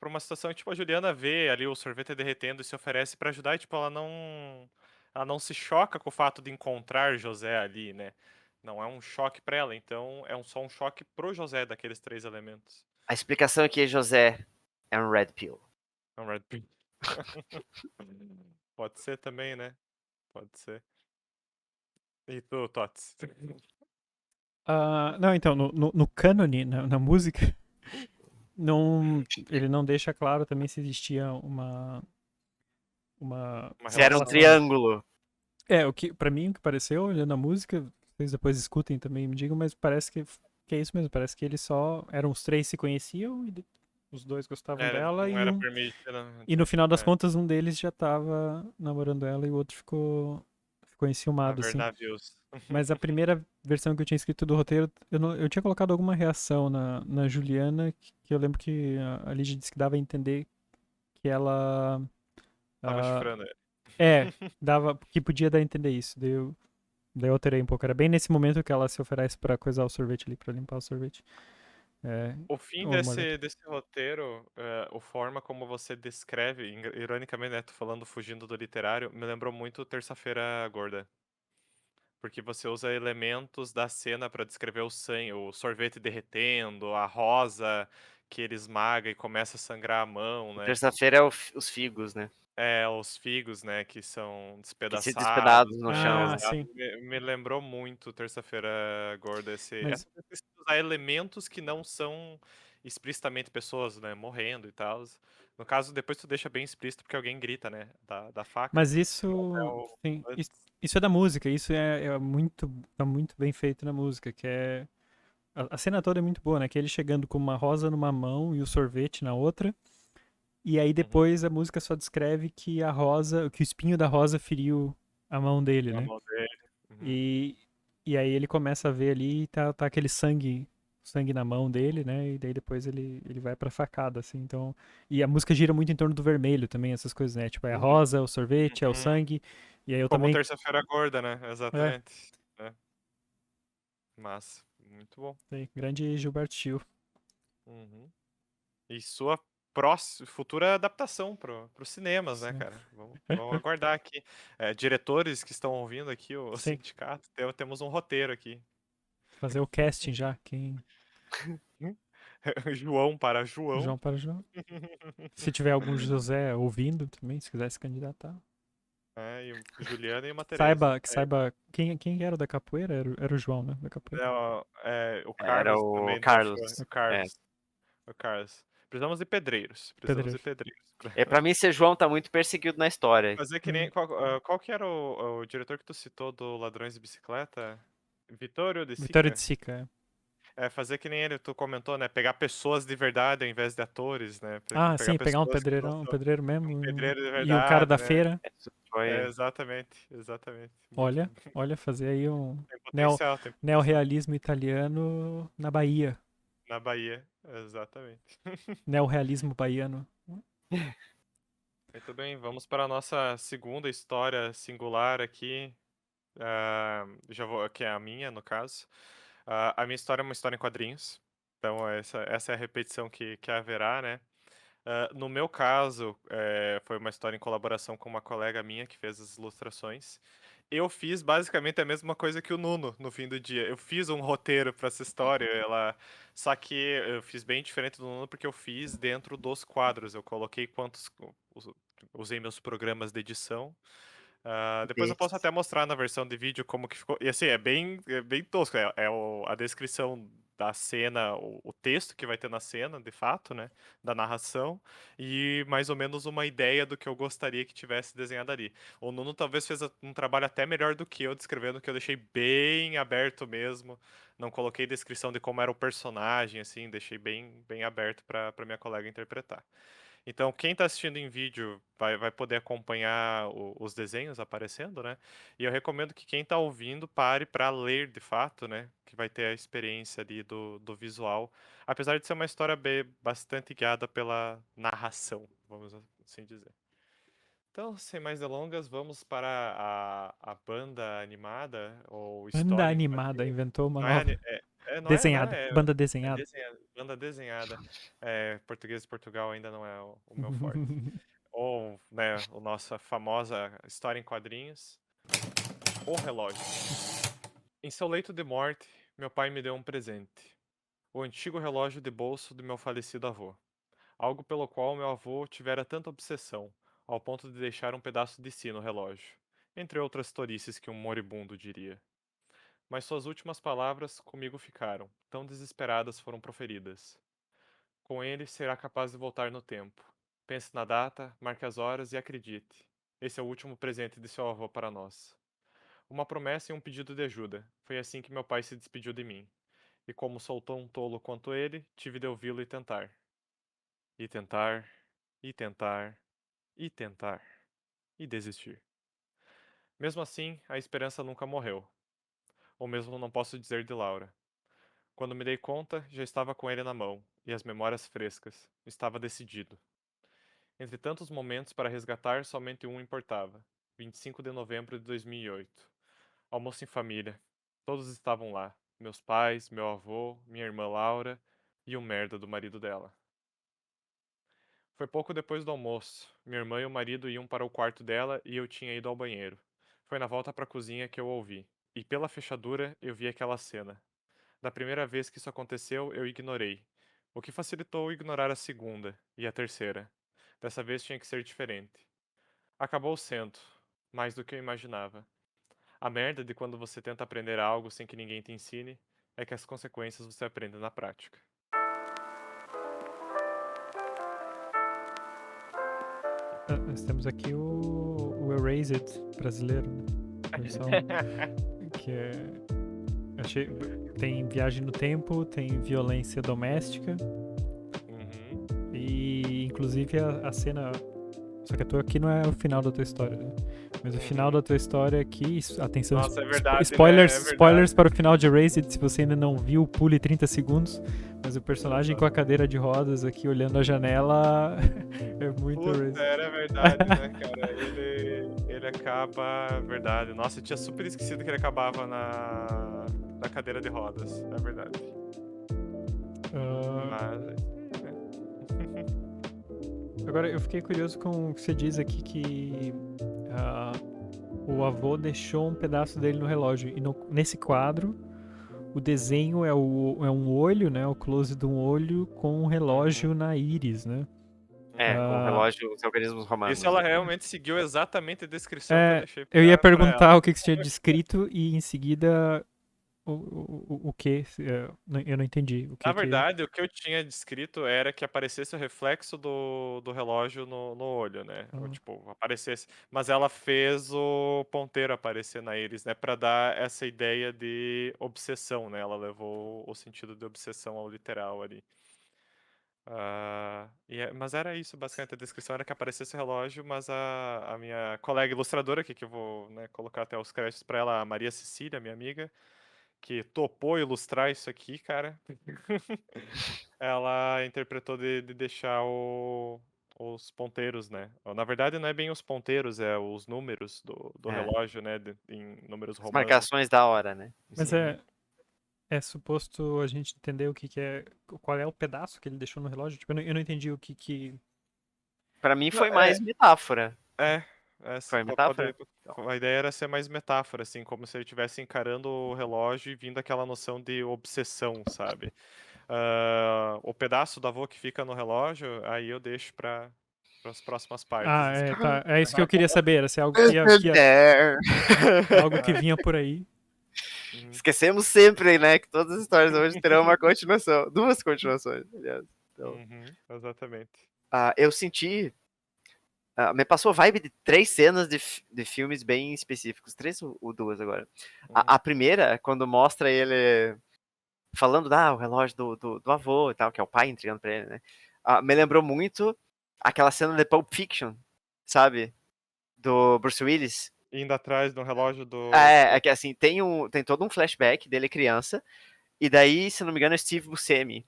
uma situação que, tipo, a Juliana vê ali o sorvete derretendo e se oferece pra ajudar e, tipo, ela não se choca com o fato de encontrar José ali, né? Não é um choque pra ela, então é só um choque pro José daqueles três elementos. A explicação aqui é José é um Red Pill. É um Red Pill. Pode ser também, né? Pode ser. E tu, Tots? Não, então, no cânone, na música, não, ele não deixa claro também se existia uma Uma Se era um relação. relação. triângulo. O que, pra mim, o que pareceu, olhando a música, vocês depois escutem também e me digam, mas parece que é isso mesmo, parece que eles só, eram os três se conheciam, os dois gostavam dela, Não era permitido. e no final das É, contas um deles já tava namorando ela e o outro ficou a enciumado, assim. Vernavius. Mas a primeira versão que eu tinha escrito do roteiro, eu tinha colocado alguma reação na Juliana, que eu lembro que a Lígia disse que dava a entender que ela. Tava ah, chifrando ele. dava, que podia dar a entender isso. Daí eu alterei um pouco. Era bem nesse momento que ela se oferece pra coisar o sorvete ali, pra limpar o sorvete. O fim Ô, molhado. desse roteiro, a forma como você descreve, ironicamente, né, tô falando fugindo do literário, me lembrou muito Terça-feira Gorda. Porque você usa elementos da cena pra descrever o sangue, o sorvete derretendo, a rosa que ele esmaga e começa a sangrar a mão, né? Terça-feira é os figos, né? Os figos, né, que são Que se despedaçados, despedaços no chão, Ah, né? exato. sim. Me lembrou muito Terça-feira Gorda, Mas, essa coisa de usar elementos que não são explicitamente pessoas, né, morrendo e tal. No caso, depois tu deixa bem explícito porque alguém grita, né, da faca. mas É isso, o sim, antes. isso é da música. Isso tá muito bem feito na música, que é a cena toda é muito boa, né? Que é ele chegando com uma rosa numa mão e o sorvete na outra. E aí Uhum, depois a música só descreve que o espinho da rosa feriu a mão dele, a né? mão dele. Uhum, E, e aí ele começa a ver ali e tá aquele sangue na mão dele, né? E daí depois ele vai pra facada, assim. Então, e a música gira muito em torno do vermelho também, essas coisas, né? Tipo, é a rosa, o sorvete, é o uhum. sangue. E aí eu Como também, Terça-feira Gorda, né, é, exatamente. É, massa, muito bom. sei, grande Gilberto Gil. Uhum. E sua futura adaptação pros cinemas, né, Sim. cara? Vamos aguardar aqui. Diretores que estão ouvindo aqui o Sim, sindicato, temos um roteiro aqui. fazer o casting já, quem João para João. João para João. Se tiver algum José ouvindo também, se quiser se candidatar. E o Juliana e uma Tereza. Que saiba quem era o da capoeira, era o João, né? Da capoeira. O Era Carlos o também da Show. Carlos. O É. Carlos. O Carlos. Precisamos de pedreiros. Precisamos de Pedreiro. pedreiros. Pra mim, ser João tá muito perseguido na história. Fazer que Hum. nem. Qual que era o diretor que tu citou do Ladrões de Bicicleta? Vittorio De Vitória de Sica? Sica. Fazer que nem ele, tu comentou, né? Pegar pessoas de verdade ao invés de atores, né? Pegar Sim, pegar um pessoas que não pedreirão, um são pedreiro um mesmo. pedreiro de E o cara da verdade, né? feira. Isso foi. Exatamente, exatamente. Muito Olha, fazer aí um tem potencial, tem potencial. neorrealismo italiano na Bahia. Na Bahia, exatamente. Neorrealismo baiano. Muito bem, vamos para a nossa segunda história singular aqui. Já vou, que é a minha, no caso. A minha história é uma história em quadrinhos. Então, essa é a repetição que haverá, né? No meu caso, foi uma história em colaboração com uma colega minha que fez as ilustrações. Eu fiz basicamente a mesma coisa que o Nuno no fim do dia. Eu fiz um roteiro para essa história, só que eu fiz bem diferente do Nuno porque eu fiz dentro dos quadros. Eu coloquei usei meus programas de edição. Depois eu posso até mostrar na versão de vídeo como que ficou. E assim, é bem tosco. A descrição da cena, o texto que vai ter na cena, de fato, né? Da narração. E mais ou menos uma ideia do que eu gostaria que tivesse desenhado ali. O Nuno talvez fez um trabalho até melhor do que eu, descrevendo, que eu deixei bem aberto mesmo. Não coloquei descrição de como era o personagem, assim, deixei bem aberto para minha colega interpretar. Então, quem tá assistindo em vídeo vai poder acompanhar os desenhos aparecendo, né? E eu recomendo que quem tá ouvindo pare para ler de fato, né? Que vai ter a experiência ali do visual. Apesar de ser uma história bastante guiada pela narração, vamos assim dizer. Então, sem mais delongas, vamos para a banda animada ou Banda história em animada, quadrinhos. inventou uma Não é, nova. não Desenhada. é, Banda é desenhada. banda desenhada. Português de Portugal ainda não é o meu forte. Ou, né, a nossa famosa história em quadrinhos, O Relógio. Em seu leito de morte, meu pai me deu um presente. O antigo relógio de bolso do meu falecido avô. Algo pelo qual meu avô tivera tanta obsessão, ao ponto de deixar um pedaço de si no relógio. Entre outras torices que um moribundo diria. Mas suas últimas palavras comigo ficaram, tão desesperadas foram proferidas. Com ele será capaz de voltar no tempo. Pense na data, marque as horas e acredite. Esse é o último presente de seu avô para nós. Uma promessa e um pedido de ajuda. Foi assim que meu pai se despediu de mim. E como sou tão tolo quanto ele, tive de ouvi-lo e tentar. E tentar, e tentar, e tentar, e desistir. Mesmo assim, a esperança nunca morreu. Ou mesmo não posso dizer de Laura. Quando me dei conta, já estava com ele na mão, e as memórias frescas. Estava decidido. Entre tantos momentos para resgatar, somente um importava. 25 de novembro de 2008. Almoço em família. Todos estavam lá. Meus pais, meu avô, minha irmã Laura e o merda do marido dela. Foi pouco depois do almoço. Minha irmã e o marido iam para o quarto dela e eu tinha ido ao banheiro. Foi na volta para a cozinha que eu ouvi. E pela fechadura eu vi aquela cena. Da primeira vez que isso aconteceu, eu ignorei. O que facilitou ignorar a segunda e a terceira. Dessa vez tinha que ser diferente. Acabou sendo, mais do que eu imaginava. A merda de quando você tenta aprender algo sem que ninguém te ensine é que as consequências você aprende na prática. Nós temos aqui o Erased brasileiro, né? Versão que é. Achei, tem viagem no tempo, tem violência doméstica Uhum. e inclusive a cena. Só que aqui não é o final da tua história, né? Mas o final da tua história aqui, atenção, Nossa, é verdade, spoilers, né? É verdade. spoilers para o final de Erased, se você ainda não viu, pule 30 segundos. Mas o personagem com a cadeira de rodas aqui olhando a janela é muito Erased. Era verdade, né, cara? Ele acaba. Verdade. Nossa, eu tinha super esquecido que ele acabava na cadeira de rodas. É verdade. Mas. Agora, eu fiquei curioso com o que você diz aqui que o avô deixou um pedaço dele no relógio. E nesse quadro, o desenho é um olho, né? O close de um olho com um relógio na íris, né? Com relógio, os organismos romanos. Isso ela né? realmente seguiu exatamente a descrição que eu deixei Eu ia pra perguntar ela. o que você tinha descrito e em seguida o que? Eu não entendi. Na verdade, o que eu tinha descrito era que aparecesse o reflexo do relógio no olho, né? Ou, tipo, aparecesse. Mas ela fez o ponteiro aparecer na íris, né? Pra dar essa ideia de obsessão, né? Ela levou o sentido de obsessão ao literal ali. Mas era isso, basicamente. A descrição era que aparecesse o relógio, mas a minha colega ilustradora, aqui, que eu vou, né, colocar até os créditos pra ela, a Maria Cecília, minha amiga, que topou ilustrar isso aqui, cara. Ela interpretou de deixar os ponteiros, né? Na verdade, não é bem os ponteiros, é os números do relógio, né? Em números As romanos. marcações da hora, né? Mas é suposto a gente entender o que é. Qual é o pedaço que ele deixou no relógio? Tipo, eu não entendi o que. Pra mim foi Não, mais metáfora. Foi metáfora? A ideia era ser mais metáfora, assim, como se ele estivesse encarando o relógio e vindo aquela noção de obsessão, sabe? O pedaço da avó que fica no relógio, aí eu deixo para as próximas partes. Assim. Tá. É isso que eu queria saber. Era se algo algo que vinha por aí. Esquecemos sempre, né, que todas as histórias hoje terão uma continuação. 2 continuações, aliás. Então, exatamente. eu senti... me passou vibe de 3 cenas de filmes bem específicos. 3 ou 2 agora. A primeira, quando mostra ele falando o relógio do avô e tal, que é o pai entregando pra ele, né? Me lembrou muito aquela cena de Pulp Fiction, sabe? Do Bruce Willis. Indo atrás do relógio do. É que assim, tem todo um flashback dele criança, e daí, se não me engano, é Steve Buscemi,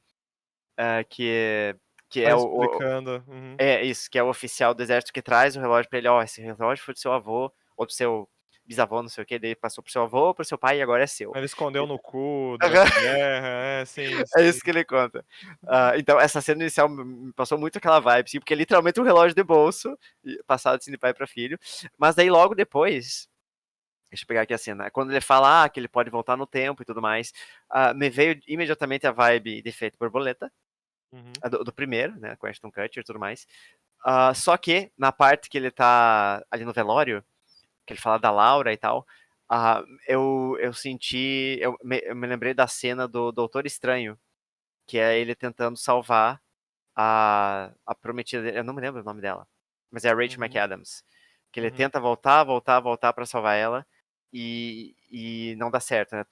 que Vai é explicando. Uhum. é isso, que é o oficial do exército que traz o relógio pra ele, ó, esse relógio foi do seu avô, ou do seu bisavô, não sei o que, daí passou pro seu avô, pro seu pai e agora é seu. Ele escondeu no cu durante a guerra, sim, É sim. isso que ele conta. Então, essa cena inicial me passou muito aquela vibe, assim, porque é literalmente um relógio de bolso, passado assim de pai pra filho. Mas daí logo depois, deixa eu pegar aqui a cena, quando ele fala que ele pode voltar no tempo e tudo mais, me veio imediatamente a vibe de Efeito Borboleta, Uhum. do primeiro, né, com Ashton Kutcher e tudo mais. Só que, na parte que ele tá ali no velório, que ele fala da Laura e tal, eu senti, eu me lembrei da cena do Doutor Estranho, que é ele tentando salvar a prometida dele, eu não me lembro o nome dela, mas é a Rachel Uhum. McAdams, que ele Uhum. tenta voltar pra salvar ela, e não dá certo, né?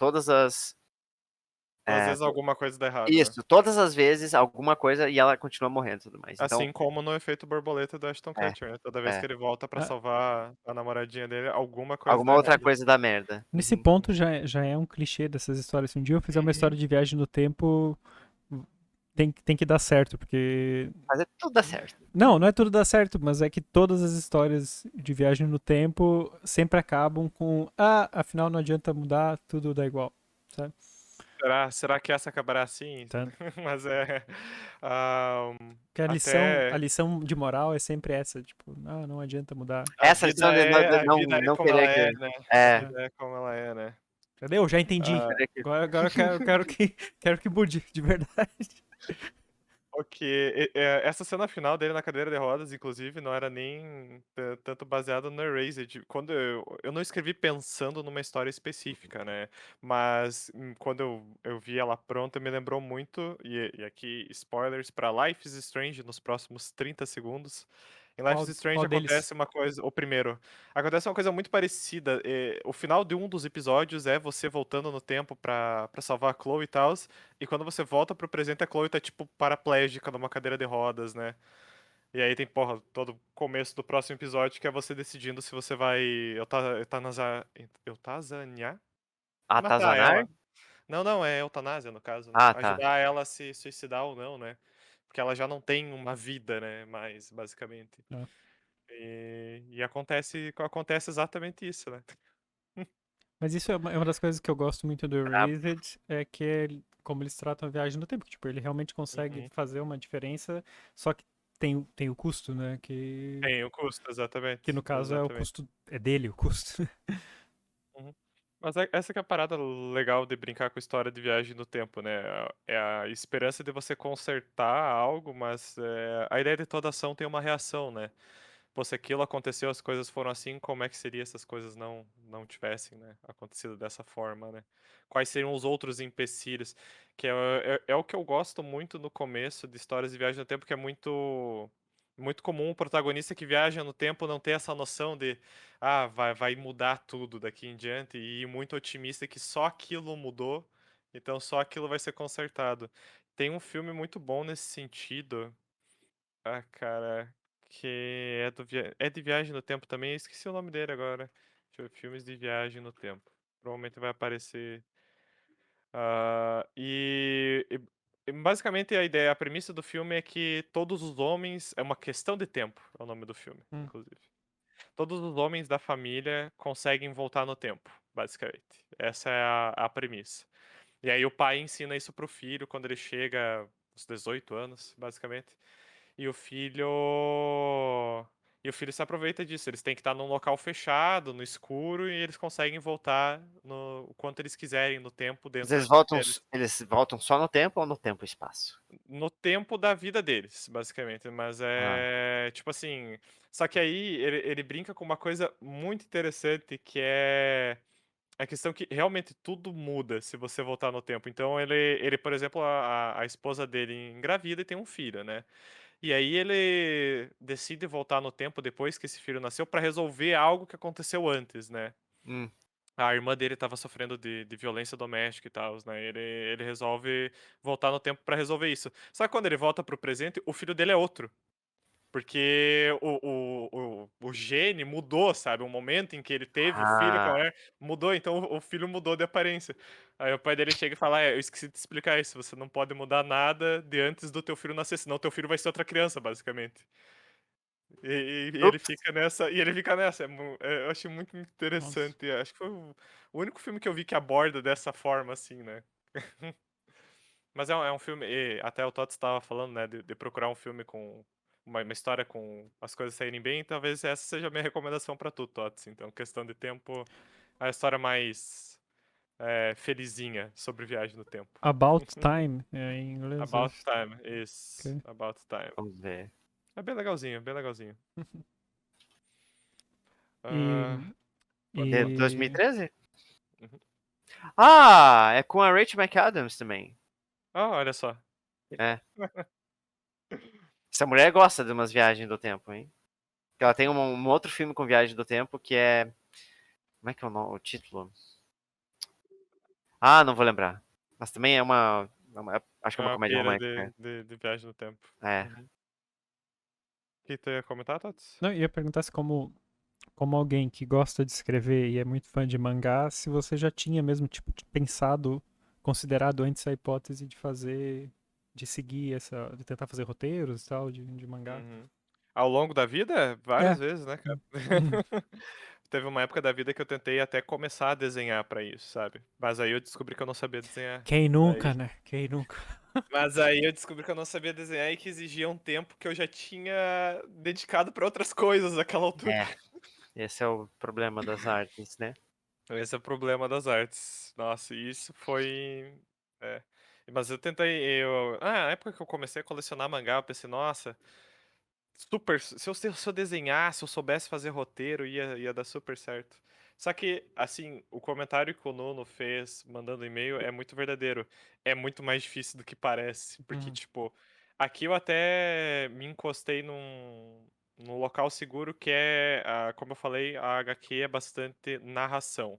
Às vezes alguma coisa dá errado, né? Isso, todas as vezes alguma coisa e ela continua morrendo e tudo mais. Então, Assim como no efeito borboleta do Ashton é, Kutcher, né? Toda vez é. que ele volta pra Ah, salvar a namoradinha dele, alguma coisa Alguma dá outra errado. coisa dá merda. nesse Uhum. ponto já é um clichê dessas histórias. Se um dia eu fizer uma história de viagem no tempo, tem que dar certo, porque. Fazer tudo dá certo. Não é tudo dar certo, mas é que todas as histórias de viagem no tempo sempre acabam com. Afinal não adianta mudar, tudo dá igual. Sabe? Será que essa acabará assim? Tá? Mas é. ah, Porque a até. lição de moral é sempre essa, tipo, não adianta mudar. Essa lição de A vida é não como ela querer é, que. né? A É, vida é como ela é, né? Entendeu? Já entendi. Ah, querer que. Agora quero que mude, de verdade. ok. Essa cena final dele na cadeira de rodas, inclusive, não era nem tanto baseada no Erased. Quando eu não escrevi pensando numa história específica, né? Mas quando eu vi ela pronta, me lembrou muito, e aqui spoilers para Life is Strange nos próximos 30 segundos. Em Life is Qual Strange deles? acontece uma coisa, o primeiro, acontece uma coisa muito parecida. O final de um dos episódios é você voltando no tempo pra salvar a Chloe e tal. E quando você volta pro presente, a Chloe tá, tipo, paraplégica numa cadeira de rodas, né? E aí tem, porra, todo o começo do próximo episódio que é você decidindo se você vai eutanasiar? Matar Atazanar? ela. Não, é eutanásia no caso, né? Tá. Ajudar ela a se suicidar ou não, né? Porque ela já não tem uma vida, né? Mais, basicamente. Ah. E acontece exatamente isso, né? Mas isso é uma das coisas que eu gosto muito do Brabo. Erased, é que como eles tratam a viagem no tempo. Tipo, ele realmente consegue Uhum. fazer uma diferença, só que tem o custo, né? Tem o custo, Que exatamente. no caso é o Exatamente. custo, é dele o custo. Uhum. Mas essa que é a parada legal de brincar com história de viagem no tempo, né? É a esperança de você consertar algo, mas a ideia de toda ação tem uma reação, né? Pô, se aquilo aconteceu, as coisas foram assim, como é que seria se as coisas não tivessem, né, acontecido dessa forma, né? Quais seriam os outros empecilhos? Que é o que eu gosto muito no começo de histórias de viagem no tempo, que é muito comum o protagonista que viaja no tempo não ter essa noção de vai mudar tudo daqui em diante e ir muito otimista que só aquilo mudou, então só aquilo vai ser consertado. Tem um filme muito bom nesse sentido, cara, que é de viagem no tempo também. Eu esqueci o nome dele agora. Deixa eu ver, filmes de viagem no tempo. Provavelmente vai aparecer. Basicamente a ideia, a premissa do filme é que todos os homens. É uma questão de tempo, é o nome do filme, Hum. inclusive. Todos os homens da família conseguem voltar no tempo, basicamente. Essa é a premissa. E aí o pai ensina isso pro filho quando ele chega aos 18 anos, basicamente. E o filho. E o filho se aproveita disso. Eles têm que estar num local fechado, no escuro, e eles conseguem voltar o quanto eles quiserem no tempo, Mas dentro dos critérios. eles voltam só no tempo ou no tempo e espaço? No tempo da vida deles, basicamente. Mas Ah, é. Tipo assim. Só que aí ele brinca com uma coisa muito interessante que é. A questão que realmente tudo muda se você voltar no tempo. Então por exemplo, a esposa dele engravida e tem um filho, né? E aí ele decide voltar no tempo depois que esse filho nasceu pra resolver algo que aconteceu antes, né? hum. A irmã dele estava sofrendo de violência doméstica e tal, né? Ele resolve voltar no tempo pra resolver isso. Só que quando ele volta pro presente, o filho dele é outro. Porque o gene mudou, sabe? O momento em que ele teve o filho com a Ah, mulher mudou, então o filho mudou de aparência. Aí o pai dele chega e fala: eu esqueci de explicar isso, você não pode mudar nada de antes do teu filho nascer, senão teu filho vai ser outra criança, basicamente. E ele ups. fica nessa. E ele fica nessa. Eu achei muito Nossa. interessante. Acho que foi o único filme que eu vi que aborda dessa forma, assim, né? Mas é um filme. E até o Tots estava falando, né? De procurar um filme com. Uma história com as coisas saírem bem. Talvez essa seja a minha recomendação pra tu, Tots. Então, questão de tempo. A história mais felizinha sobre viagem no tempo. About Time, em inglês. About Time. Isso. Ok. About Time. Vamos ver. É bem legalzinho, bem legalzinho. E, Ah, pode De falar. 2013? Uhum. Ah, é com a Rachel McAdams também. Ah, olha só. É. Essa mulher gosta de umas viagens do tempo, hein? Ela tem um outro filme com viagem do tempo que é. Como é que é o título? Ah, não vou lembrar. Mas também acho que é É uma uma comédia pira romântica. de viagem no tempo. É. Uhum. O que tu ia comentar, Tots? não, ia perguntar se como alguém que gosta de escrever e é muito fã de mangá, se você já tinha mesmo, tipo, pensado, considerado antes a hipótese de fazer, de seguir de tentar fazer roteiros e tal, de mangá. Uhum. Ao longo da vida, várias É. vezes, né, cara? Uhum. Teve uma época da vida que eu tentei até começar a desenhar pra isso, sabe? Mas aí eu descobri que eu não sabia desenhar. Quem Daí... nunca, né? Quem nunca? Mas aí eu descobri que eu não sabia desenhar e que exigia um tempo que eu já tinha dedicado pra outras coisas naquela altura. É. Esse é o problema das artes, né? Esse é o problema das artes. Nossa, e isso foi. É. Mas eu tentei. Na época que eu comecei a colecionar mangá, eu pensei, nossa, super. Se eu desenhar, se eu soubesse fazer roteiro, ia dar super certo. Só que, assim, o comentário que o Nuno fez mandando e-mail é muito verdadeiro. É muito mais difícil do que parece. Porque, Uhum. tipo, aqui eu até me encostei num local seguro que é, como eu falei, a HQ é bastante narração.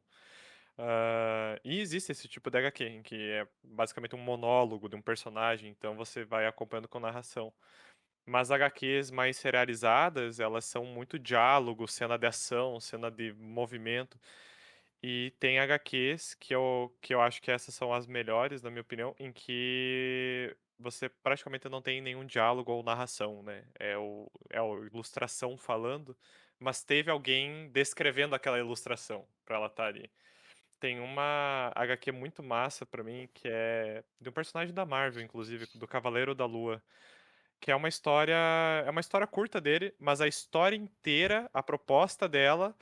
E existe esse tipo de HQ, em que é basicamente um monólogo de um personagem, então você vai acompanhando com narração. Mas HQs mais serializadas, elas são muito diálogo, cena de ação, cena de movimento. E tem HQs que eu acho que essas são as melhores, na minha opinião, em que você praticamente não tem nenhum diálogo ou narração, né? É a ilustração falando, mas teve alguém descrevendo aquela ilustração para ela estar ali. Tem uma HQ muito massa pra mim, que é de um personagem da Marvel, inclusive, do Cavaleiro da Lua, que é uma história curta dele, mas a história inteira, a proposta dela,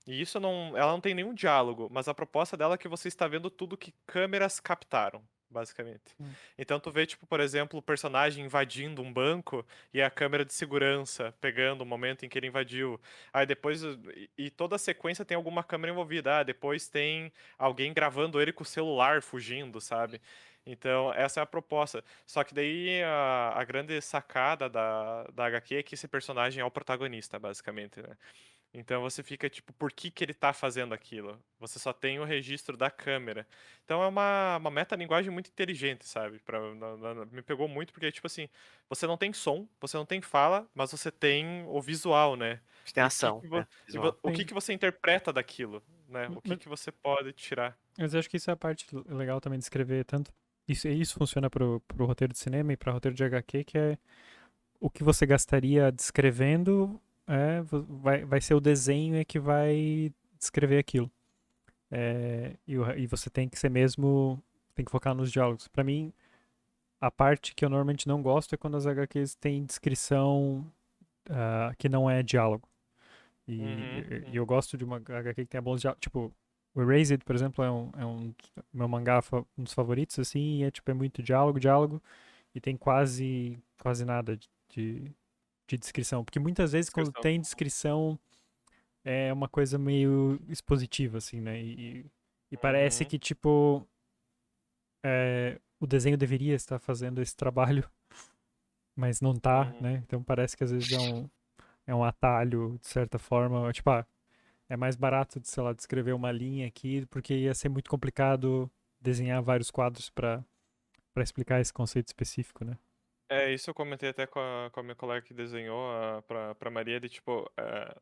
e isso não, ela não tem nenhum diálogo, mas a proposta dela é que você está vendo tudo que câmeras captaram, basicamente. Hum. Então tu vê, tipo, por exemplo, o personagem invadindo um banco e a câmera de segurança pegando o momento em que ele invadiu. Aí depois, e toda a sequência tem alguma câmera envolvida. Depois tem alguém gravando ele com o celular fugindo, sabe? Então, essa é a proposta. Só que daí a grande sacada da HQ é que esse personagem é o protagonista, basicamente, né? Então você fica tipo, por que que ele tá fazendo aquilo? Você só tem o registro da câmera. Então é uma metalinguagem muito inteligente, sabe? Me pegou muito porque, tipo assim, você não tem som, você não tem fala, mas você tem o visual, né? Tem E o que ação, que, né? Visual. o que Sim. que você interpreta daquilo, né? O que Mas, que você pode tirar. mas eu acho que isso é a parte legal também de escrever tanto. Isso funciona pro roteiro de cinema e para roteiro de HQ, que é o que você gastaria descrevendo vai ser o desenho que vai descrever aquilo. E você tem que ser mesmo. Tem que focar nos diálogos. Pra mim, a parte que eu normalmente não gosto é quando as HQs têm descrição que não é diálogo. Uhum, E eu gosto de uma HQ que tenha bons diálogos. Tipo, o Erased, por exemplo, é um meu mangá, um dos favoritos, assim, e é muito diálogo, diálogo, e tem quase nada de descrição. Porque muitas vezes quando descrição. tem descrição é uma coisa meio expositiva, assim, né? E parece Uhum, que, tipo, o desenho deveria estar fazendo esse trabalho, mas não tá, uhum. né? Então parece que às vezes é um atalho, de certa forma. Tipo, é mais barato, sei lá, descrever uma linha aqui, porque ia ser muito complicado desenhar vários quadros para explicar esse conceito específico, né? Isso eu comentei até com a minha colega que desenhou pra Maria, de tipo,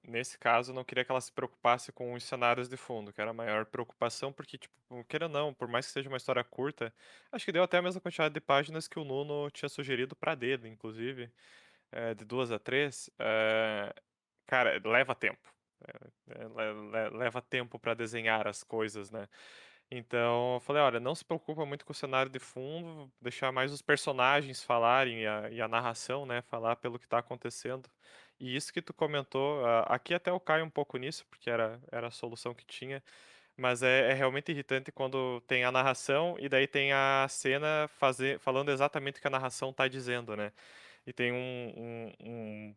nesse caso, eu não queria que ela se preocupasse com os cenários de fundo, que era a maior preocupação, porque, tipo, queira ou não, por mais que seja uma história curta, acho que deu até a mesma quantidade de páginas que o Nuno tinha sugerido pra dele, inclusive, de 2 a 3. Cara, leva tempo. Leva tempo pra desenhar as coisas, né? Então eu falei, olha, não se preocupa muito com o cenário de fundo, deixar mais os personagens falarem e a narração, né, falar pelo que tá acontecendo. E isso que tu comentou, aqui até eu caio um pouco nisso, porque era a solução que tinha, mas é realmente irritante quando tem a narração e daí tem a cena falando exatamente o que a narração tá dizendo, né? E tem um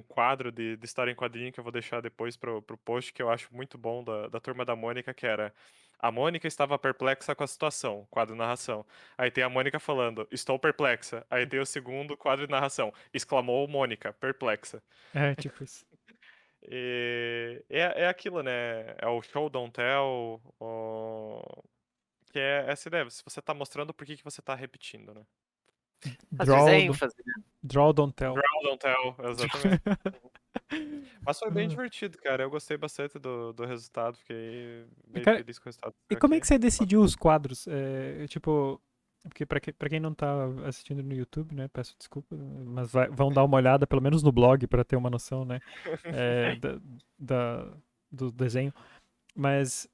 quadro de história em quadrinho que eu vou deixar depois pro post, que eu acho muito bom da Turma da Mônica, que era: a Mônica estava perplexa com a situação, quadro de narração. Aí tem a Mônica falando, estou perplexa. Aí tem o segundo quadro de narração, exclamou Mônica, perplexa. É, tipo isso. E é aquilo, né? É o show, don't tell, que é essa ideia. Se você tá mostrando, por que você tá repetindo, né? Às vezes é Draw, ênfase. draw, don't tell. Draw, don't tell, exatamente. Mas foi bem divertido, cara. Eu gostei bastante do resultado. Fiquei E, bem cara, feliz com o resultado e do como é que HQ. você decidiu os quadros? Tipo, porque pra quem não tá assistindo no YouTube, né, peço desculpa, mas vão dar uma olhada pelo menos no blog pra ter uma noção, né, é, da- do desenho. Mas,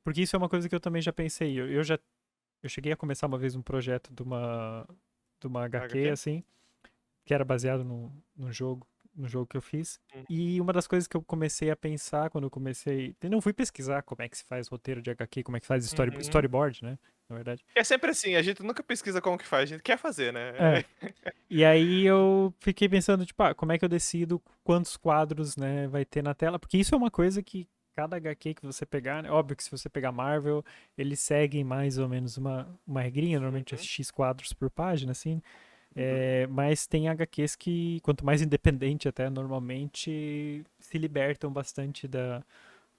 porque isso é uma coisa que eu também já pensei. Eu cheguei a começar uma vez um projeto de uma HQ, HQ? assim, que era baseado num jogo, no jogo que eu fiz. Uhum. E uma das coisas que eu comecei a pensar quando eu comecei. Eu não fui pesquisar como é que se faz roteiro de HQ, como é que faz Uhum. storyboard, né? Na verdade. É sempre assim, a gente nunca pesquisa como que faz, a gente quer fazer, né? É. E aí eu fiquei pensando, tipo, como é que eu decido quantos quadros, né, vai ter na tela? Porque isso é uma coisa que cada HQ que você pegar, né? Óbvio que se você pegar Marvel, eles seguem mais ou menos uma regrinha, normalmente é Uhum. X quadros por página, assim. Mas tem HQs que, quanto mais independente até, normalmente se libertam bastante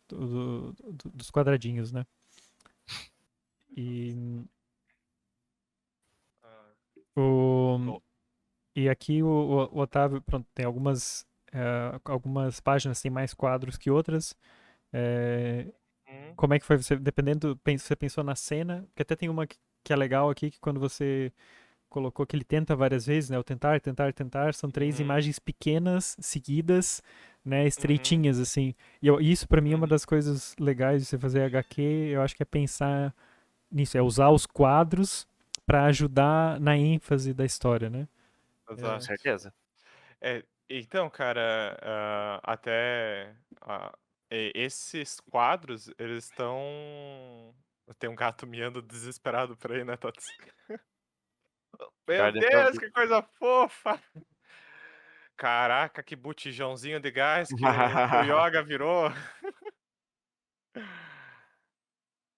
dos quadradinhos, né? E, Ah, o, bom. e aqui o Otávio, pronto, tem algumas páginas tem mais quadros que outras. É, Uhum. como é que foi você, dependendo, você pensou na cena, que até tem uma que é legal aqui, que quando você colocou que ele tenta várias vezes, né? O tentar, tentar, tentar, são 3 Uhum. imagens pequenas, seguidas, né? Uhum. Estreitinhas, assim. E isso pra mim é uma Uhum. das coisas legais de você fazer HQ, eu acho que é pensar nisso, é usar os quadros pra ajudar na ênfase da história, né? Com É, Exato. certeza. Então, cara, esses quadros, eles estão. Tem um gato miando desesperado por aí, né, Tots? Meu Pior deve ter Deus, ouvido. que coisa fofa! Caraca, que botijãozinho de gás que o Yoga virou.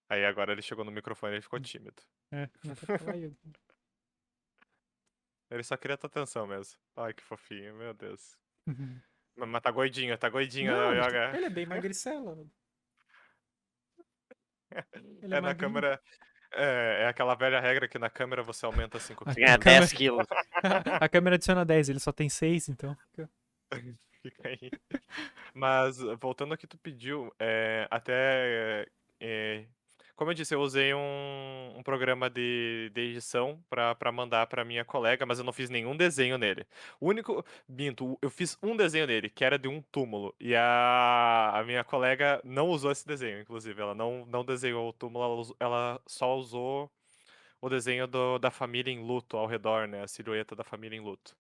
Aí agora ele chegou no microfone e ele ficou tímido. não pode falar eu. Ele só queria tua atenção mesmo. Ai, que fofinho, meu Deus. Mas tá gordinho, né, Não, o Yoga? ele é bem magricelo. Ele é É na magrinho. câmera. É aquela velha regra que na câmera você aumenta 5 Você A ganha quilos, né? 10 câmera, quilos. a câmera adiciona 10, ele só tem 6, então. Fica aí. Mas voltando ao que tu pediu, até. Como eu disse, eu usei um programa de edição pra mandar pra minha colega, mas eu não fiz nenhum desenho nele. O único. Minto, eu fiz um desenho nele, que era de um túmulo. E a minha colega não usou esse desenho, inclusive. Ela não desenhou o túmulo, ela só usou o desenho da família em luto ao redor, né? A silhueta da família em luto.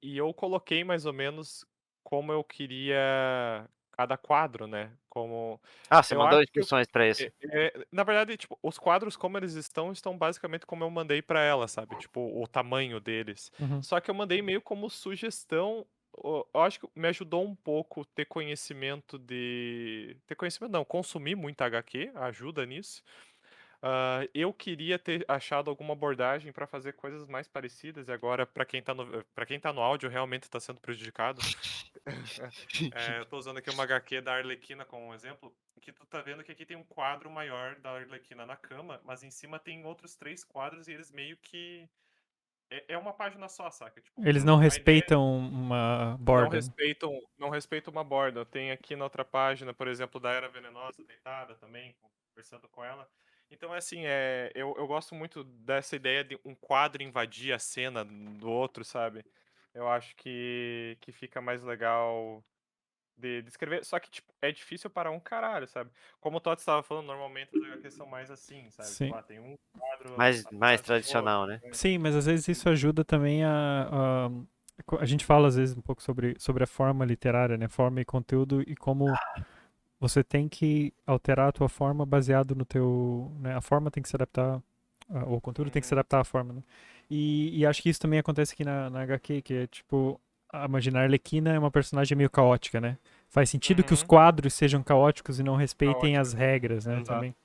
E eu coloquei mais ou menos como eu queria cada quadro, né? Como Ah, você eu mandou acho que instruções pra isso. na verdade, tipo, os quadros como eles estão basicamente como eu mandei pra ela, sabe? Tipo, o tamanho deles. Uhum. Só que eu mandei meio como sugestão. Eu acho que me ajudou um pouco ter conhecimento não, consumir muito HQ, ajuda nisso. Eu queria ter achado alguma abordagem para fazer coisas mais parecidas, e agora, para quem tá no áudio, realmente está sendo prejudicado. Eu tô usando aqui uma HQ da Arlequina como um exemplo, que tu tá vendo que aqui tem um quadro maior da Arlequina na cama, mas em cima tem outros 3 quadros e eles meio que é uma página só, saca? Tipo, Eles não a ideia respeitam uma não borda. respeitam uma borda. Tem aqui na outra página, por exemplo, da Era Venenosa deitada também, conversando com ela. Então, é assim, eu gosto muito dessa ideia de um quadro invadir a cena do outro, sabe? Eu acho que fica mais legal de escrever. Só que, tipo, é difícil para um caralho, sabe? Como o Todd estava falando, normalmente as HQs são mais assim, sabe? Tipo, Sim. tem um quadro Mais atrás do outro. tradicional, né? Sim, mas às vezes isso ajuda também a gente fala às vezes um pouco sobre a forma literária, né? Forma e conteúdo e como você tem que alterar a tua forma baseado no teu, né? A forma tem que se adaptar, o conteúdo tem que se Uhum, adaptar à forma, né? E acho que isso também acontece aqui na HQ, que é tipo, imagina, a Arlequina é uma personagem meio caótica, né? Faz sentido que os uhum. quadros sejam caóticos e não respeitem Caótico. as regras, né? Exato. Também.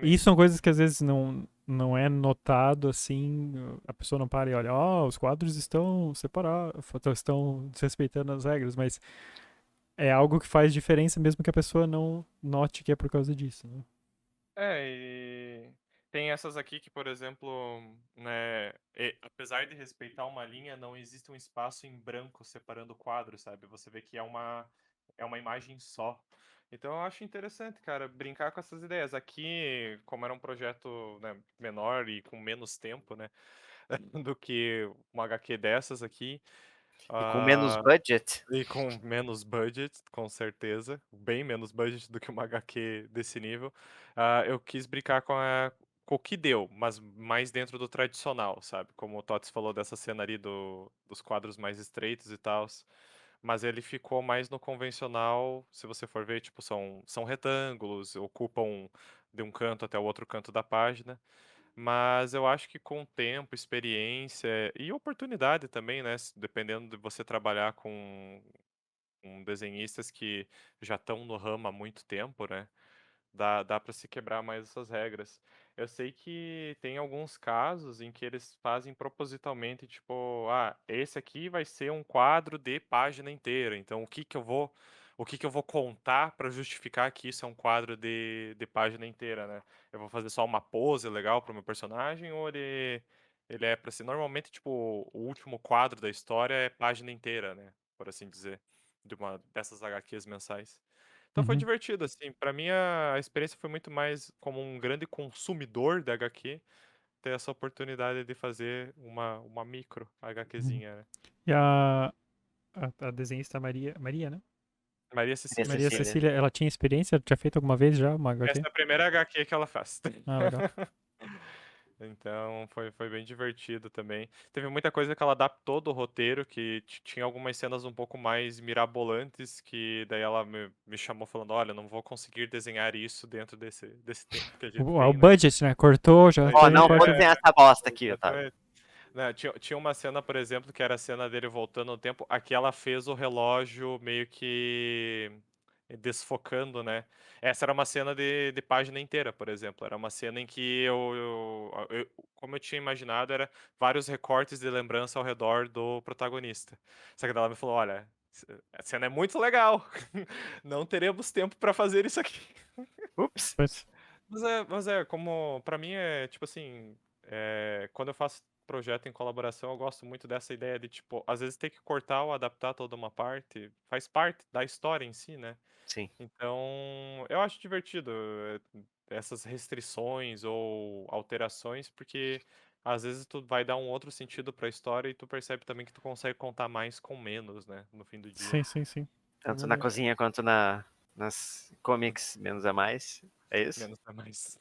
E isso Exatamente. são coisas que às vezes não é notado assim, a pessoa não para e olha, os quadros estão separados, estão desrespeitando as regras, mas é algo que faz diferença mesmo que a pessoa não note que é por causa disso, né? E tem essas aqui que, por exemplo, né, apesar de respeitar uma linha, não existe um espaço em branco separando o quadro, sabe? Você vê que é uma imagem só. Então eu acho interessante, cara, brincar com essas ideias. Aqui, como era um projeto, né, menor e com menos tempo, né, do que uma HQ dessas aqui, E com menos ah, budget, e com menos budget, com certeza, bem menos budget do que uma HQ desse nível, eu quis brincar com o que deu, mas mais dentro do tradicional, sabe? Como o Tots falou dessa cena ali dos quadros mais estreitos e tal, mas ele ficou mais no convencional, se você for ver, tipo, são retângulos, ocupam de um canto até o outro canto da página, mas eu acho que com tempo, experiência e oportunidade também, né? Dependendo de você trabalhar com desenhistas que já estão no ramo há muito tempo, né? Dá para se quebrar mais essas regras. Eu sei que tem alguns casos em que eles fazem propositalmente, tipo, esse aqui vai ser um quadro de página inteira. Então, o que que eu vou contar para justificar que isso é um quadro de página inteira, né? Eu vou fazer só uma pose legal para o meu personagem ou ele é para ser normalmente, tipo, o último quadro da história é página inteira, né? Por assim dizer, de uma dessas HQs mensais. Então foi Uhum, divertido, assim. Pra mim a experiência foi muito mais como um grande consumidor da HQ, ter essa oportunidade de fazer uma micro uhum. HQzinha, né? E a desenhista Maria, né? Maria Maria Cecília. Maria Cecília. Cecília, ela tinha experiência? Tinha feito alguma vez já uma Essa HQ? é a primeira HQ que ela faz. Ah, legal. Então foi bem divertido também. Teve muita coisa que ela adaptou do roteiro, que tinha algumas cenas um pouco mais mirabolantes, que daí ela me chamou falando, olha, não vou conseguir desenhar isso dentro desse tempo que a gente O tem, né? budget, né? Cortou, já Daí, Ó, foi, não vou pode. desenhar essa bosta aqui, Otávio. exatamente. Né, tinha uma cena, por exemplo, que era a cena dele voltando no tempo. Aqui ela fez o relógio meio que desfocando, né? Essa era uma cena de página inteira, por exemplo. Era uma cena em que como eu tinha imaginado, era vários recortes de lembrança ao redor do protagonista. Só que daí ela me falou: olha, a cena é muito legal. Não teremos tempo para fazer isso aqui. Ups. Pois. Mas como pra mim é tipo assim, quando eu faço projeto em colaboração, eu gosto muito dessa ideia de tipo, às vezes ter que cortar ou adaptar toda uma parte, faz parte da história em si, né? Sim. Então, eu acho divertido essas restrições ou alterações, porque às vezes tu vai dar um outro sentido pra história e tu percebe também que tu consegue contar mais com menos, né, no fim do dia. Sim, sim, sim. É Tanto na verdade. cozinha quanto nas comics, menos é mais. É isso? Menos é mais.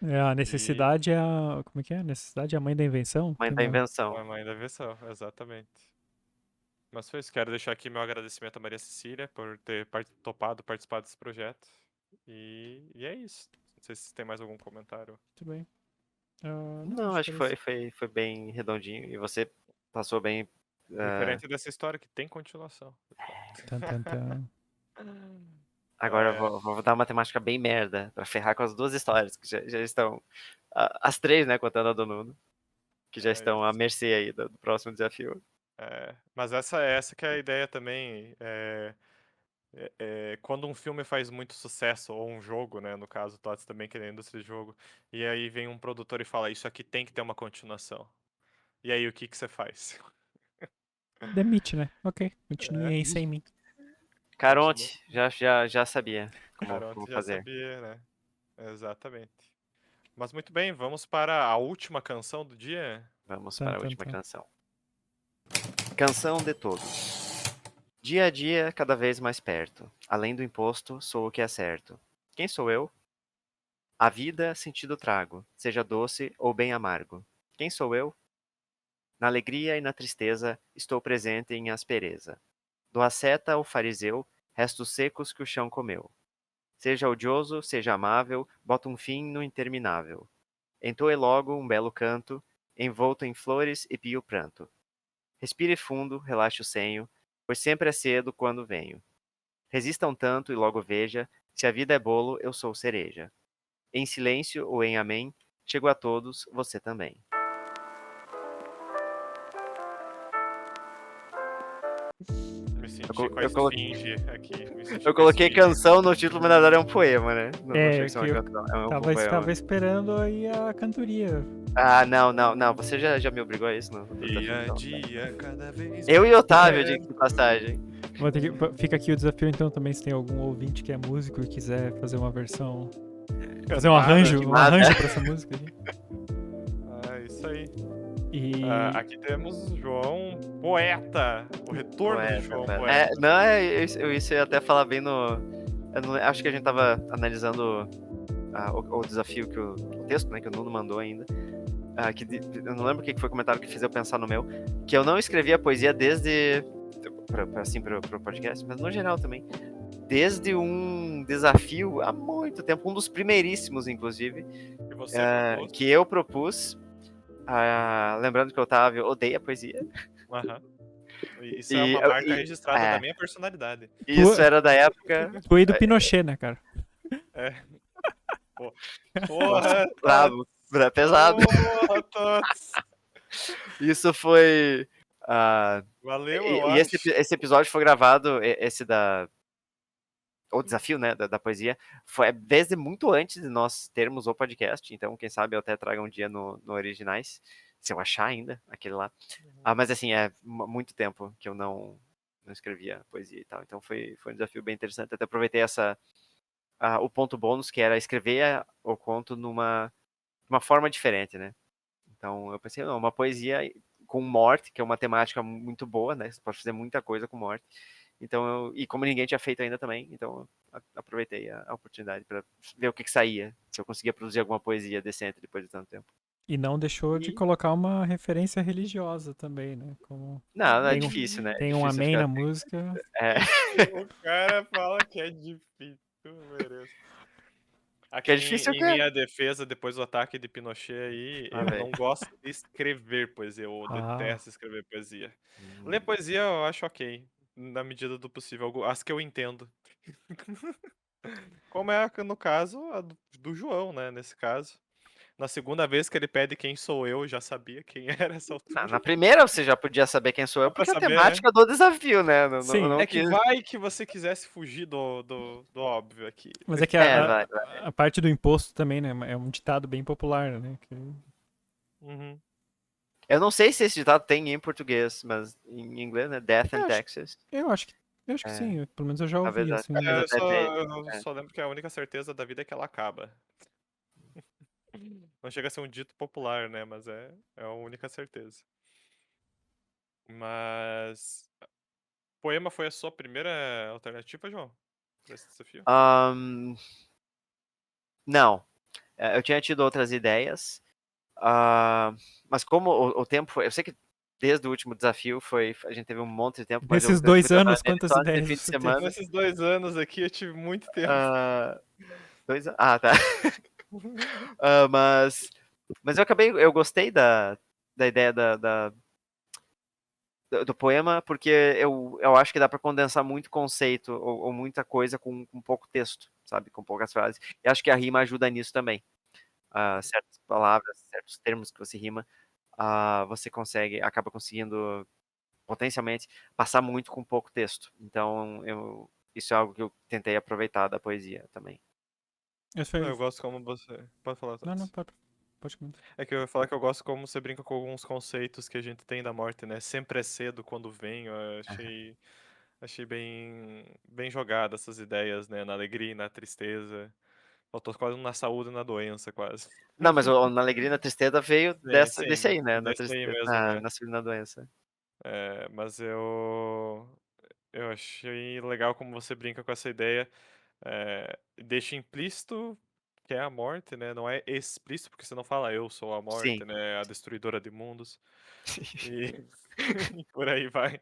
A E necessidade é a. Como é que é? A necessidade é a mãe da invenção? Mãe Tem da uma. invenção. a mãe da versão, exatamente. Mas foi isso. Quero deixar aqui meu agradecimento a Maria Cecília por ter topado participar desse projeto. E é isso. Não sei se tem mais algum comentário. Muito bem. Não, Não, acho acho que que era foi, isso. foi, foi bem redondinho. E você passou bem. Diferente dessa história que tem continuação. Tan, tan, tan. Agora eu É, vou dar uma temática bem merda pra ferrar com as duas histórias que já estão. As três, né? Contando a do Nuno. Que já é estão à isso. mercê aí do próximo desafio. Mas essa que é a ideia também. Quando um filme faz muito sucesso, ou um jogo, né? No caso, o Tots também, que é da indústria de jogo, e aí vem um produtor e fala, isso aqui tem que ter uma continuação. E aí, o que você faz? Demite, né? Ok, continue É, aí sem mim. continua. Caronte, já sabia como Caronte já fazer. sabia, né? Exatamente. Mas muito bem, vamos para a última canção do dia. Vamos Tan, para a tan, última tan. canção. Canção de todos. Dia a dia, cada vez mais perto. Além do imposto, sou o que é certo. Quem sou eu? A vida, sentido trago, seja doce ou bem amargo. Quem sou eu? Na alegria e na tristeza, estou presente em aspereza. Do asceta ao fariseu, restos secos que o chão comeu. Seja odioso, seja amável, bota um fim no interminável. Entoe logo um belo canto, envolto em flores e pio pranto. Respire fundo, relaxe o senho, pois sempre é cedo quando venho. Resista um tanto e logo veja, se a vida é bolo, eu sou cereja. Em silêncio ou em amém, chego a todos, você também. Me senti com a Eu esfinge aqui. Me senti eu com a coloquei esfinge. canção no título, mas na verdade é um poema, né? Não chega a É, ser que uma eu canção, é um tava poema. esperando aí a cantoria. Ah, não, você já me obrigou a isso no desafio, Dia a então. dia, cada vez Eu e mais Otávio, diga de perto. passagem. Fica aqui o desafio então também se tem algum ouvinte que é músico e quiser fazer uma versão. Fazer Cantada. um arranjo pra essa música aqui. Isso aí. E. Aqui temos João Poeta. O retorno de João Poeta. Poeta. Isso eu ia até falar bem no. Acho que a gente tava analisando o desafio o texto, né, que o Nuno mandou ainda. Eu não lembro o que foi o comentário que fez eu pensar no meu. Que eu não escrevia poesia desde. Assim, pro podcast, mas no geral também. Desde um desafio há muito tempo, um dos primeiríssimos, inclusive, Que você propôs. que eu propus. Lembrando que o Otávio odeia poesia. Aham. Isso é E, uma marca e- registrada da minha personalidade. isso era da época. Tu e do Pinochet, né, cara? É. Porra, Bravo, pesado. Porra, Tots. Isso foi. Valeu, eu E acho. esse episódio foi gravado, o desafio, né, da poesia, foi desde muito antes de nós termos o podcast, então quem sabe eu até traga um dia no Originais, se eu achar ainda, aquele lá. Mas assim, muito tempo que eu não escrevia poesia e tal, então foi um desafio bem interessante, até aproveitei o ponto bônus, que era escrever o conto numa forma diferente, né. Então eu pensei, não, uma poesia com morte, que é uma temática muito boa, né, você pode fazer muita coisa com morte. Então, e como ninguém tinha feito ainda também, então eu aproveitei a oportunidade para ver o que saía, se eu conseguia produzir alguma poesia decente depois de tanto tempo. E não deixou de colocar uma referência religiosa também, né? Como Não é tem difícil, né? tem um Difícil amém ficar na música. É, O cara fala que é difícil, mereço. que Aqui é difícil o em quê? minha defesa, depois do ataque de Pinochet aí, eu velho. não gosto de escrever poesia, eu Ah, detesto escrever poesia. Ler poesia eu acho ok, na medida do possível, as que eu entendo. Como é no caso a do João, né, nesse caso. Na segunda vez que ele pede quem sou eu já sabia quem era essa altura. Na primeira você já podia saber quem sou eu, Dá pra porque é a saber, né? temática do desafio, né? sim. Não É que quis... vai que você quisesse fugir do óbvio aqui. Mas é que vai. a parte do imposto também, né? É um ditado bem popular, né? Uhum. Eu não sei se esse ditado tem em português, mas em inglês, né? Death and Eu acho, Taxes. eu acho que sim. Pelo menos eu já ouvi, assim. Talvez Eu até só, tenha. eu só lembro que a única certeza da vida é que ela acaba. Não chega a ser um dito popular, né? Mas é a única certeza. Mas. Poema foi a sua primeira alternativa, João? Pra esse desafio? Não. Eu tinha tido outras ideias. Mas como o tempo foi. Eu sei que desde o último desafio a gente teve um monte de tempo, mas eu Nesses fui 2 anos, trabalhar nele quantas só nesse ideias fim de você teve? semana. Nesses 2 anos aqui eu tive muito tempo. 2 anos. Tá. Mas eu gostei da ideia do poema, porque eu acho que dá para condensar muito conceito ou muita coisa com pouco texto, sabe? Com poucas frases. E acho que a rima ajuda nisso também. Certas palavras, certos termos que você rima, você acaba conseguindo potencialmente passar muito com pouco texto. Então isso é algo que eu tentei aproveitar da poesia também. Esse Não, foi... eu gosto como você. Pode falar, Não, Tots. pode comentar. É que eu ia falar que eu gosto como você brinca com alguns conceitos que a gente tem da morte, né? Sempre é cedo quando vem. Eu achei bem jogada essas ideias, né? Na alegria e na tristeza. Eu tô quase na saúde e na doença, quase. Não, mas na alegria e na tristeza veio Sim, desse sim. aí, né? Na Desse aí tristeza, mesmo, né? na segunda doença. É, mas eu achei legal como você brinca com essa ideia. Deixa implícito que é a morte, né? Não é explícito, porque você não fala eu sou a Sim. morte, né? A destruidora de mundos. E, e por aí vai.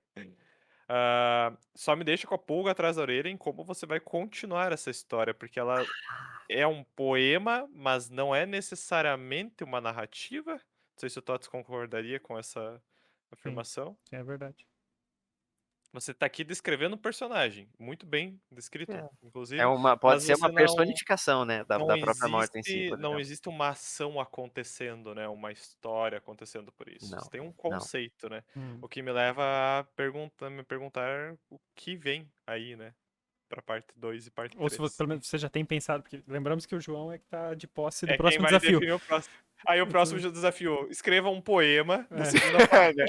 Só me deixa com a pulga atrás da orelha em como você vai continuar essa história, porque ela é um poema, mas não é necessariamente uma narrativa. Não sei se o Tots concordaria com essa Sim, afirmação. é verdade. Você tá aqui descrevendo um personagem, muito bem descrito, É inclusive, uma, pode mas ser uma você não personificação, né? não Da própria morte em si, existe por não exemplo. existe uma ação acontecendo, né, uma história acontecendo por isso. Você Não, tem um não. conceito, né, Hum. o que me leva a me perguntar o que vem aí, né, pra parte 2 e parte Ou se você, 3. pelo menos você já tem pensado, porque lembramos que o João é que tá de posse do É quem próximo vai desafio. definir o próximo. Aí o próximo Então, desafio, escreva um poema da é, segunda parte Né?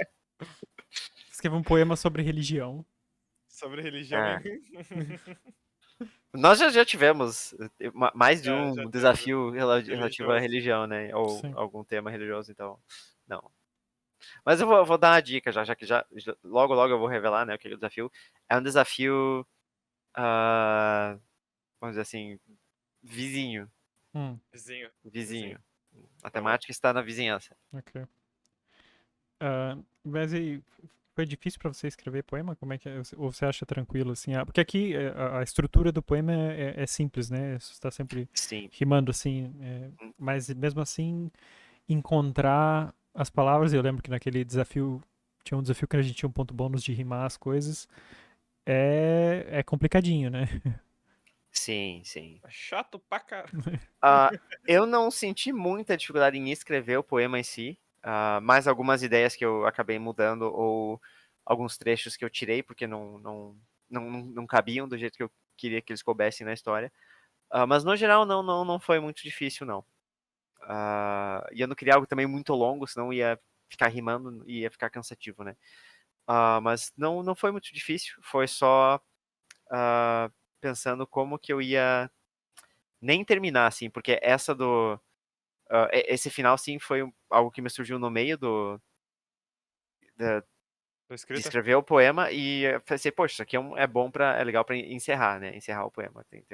escreva um poema sobre religião. sobre religião É. e Nós já tivemos mais de já um teve desafio relativo à religioso. religião, né? Ou Sim. algum tema religioso, então. Não. Mas eu vou dar uma dica já que logo eu vou revelar, né, o que é o desafio. É um desafio, vamos dizer assim, vizinho. Hum, Vizinho, Vizinho. vizinho. A Tá bom. temática está na vizinhança. ok. Mas e foi difícil pra você escrever poema? Como é que é? Ou você acha tranquilo assim? Porque aqui a estrutura do poema é simples, né? Você está sempre Sim. rimando assim. Mas mesmo assim, encontrar as palavras. Eu lembro que naquele desafio tinha um desafio que a gente tinha um ponto bônus de rimar as coisas. É complicadinho, né? Sim, sim. É chato pra caralho. Eu não senti muita dificuldade em escrever o poema em si, mais algumas ideias que eu acabei mudando ou alguns trechos que eu tirei porque não cabiam do jeito que eu queria que eles coubessem na história. Mas no geral não foi muito difícil, não. E eu não queria algo também muito longo, senão ia ficar rimando e ia ficar cansativo, né? Mas não foi muito difícil, foi só pensando como que eu ia nem terminar, assim, porque esse final, sim, foi algo que me surgiu no meio de Tá escrita? escrever o poema e eu pensei, poxa, isso aqui é legal pra encerrar, né? Encerrar o poema, tem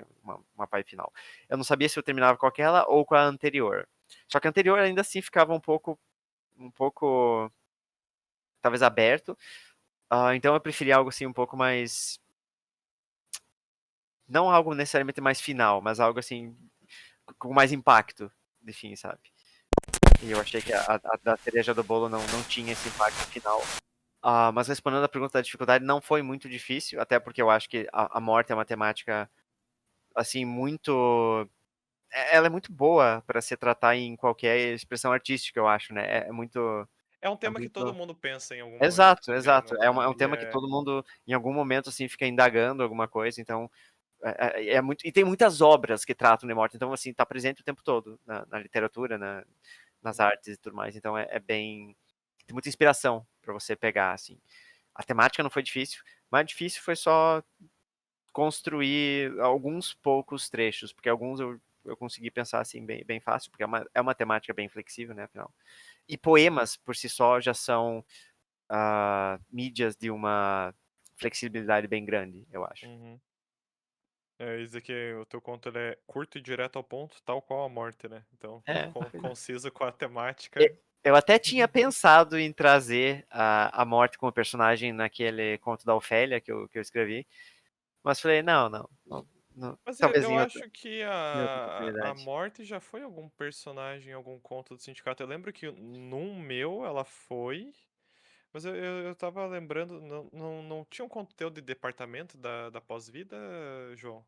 uma parte final. Eu não sabia se eu terminava com aquela ou com a anterior. Só que a anterior ainda assim ficava um pouco, talvez aberto. Então eu preferia algo assim um pouco mais, não algo necessariamente mais final, mas algo assim com mais impacto, enfim, sabe? E eu achei que a da cereja do bolo não tinha esse impacto final. Mas respondendo a pergunta da dificuldade, não foi muito difícil, até porque eu acho que a morte é uma temática, assim, muito. Ela é muito boa para se tratar em qualquer expressão artística, eu acho, né? É muito. É um É tema que todo muito. mundo pensa em algum momento Exato, também, exato. né? É um E tema que todo mundo, em algum momento, assim, fica indagando alguma coisa, então. É muito, e tem muitas obras que tratam de morte, então, assim, tá presente o tempo todo na literatura, nas artes e tudo mais, então é bem. Tem muita inspiração para você pegar, assim. A temática não foi difícil, mas difícil foi só construir alguns poucos trechos, porque alguns eu consegui pensar assim bem fácil, porque é uma temática bem flexível, né, afinal. E poemas, por si só, já são mídias de uma flexibilidade bem grande, eu acho. Uhum. Isso aqui, o teu conto ele é curto e direto ao ponto, tal qual a morte, né? Então, Pois é. conciso com a temática. Eu até tinha pensado em trazer a morte como personagem naquele conto da Ofélia que eu escrevi, mas falei, não, Mas talvez eu acho que em outra a oportunidade. morte já foi algum personagem, algum conto do sindicato. Eu lembro que num meu ela foi, mas eu tava lembrando, não tinha um conto teu de departamento da pós-vida, João?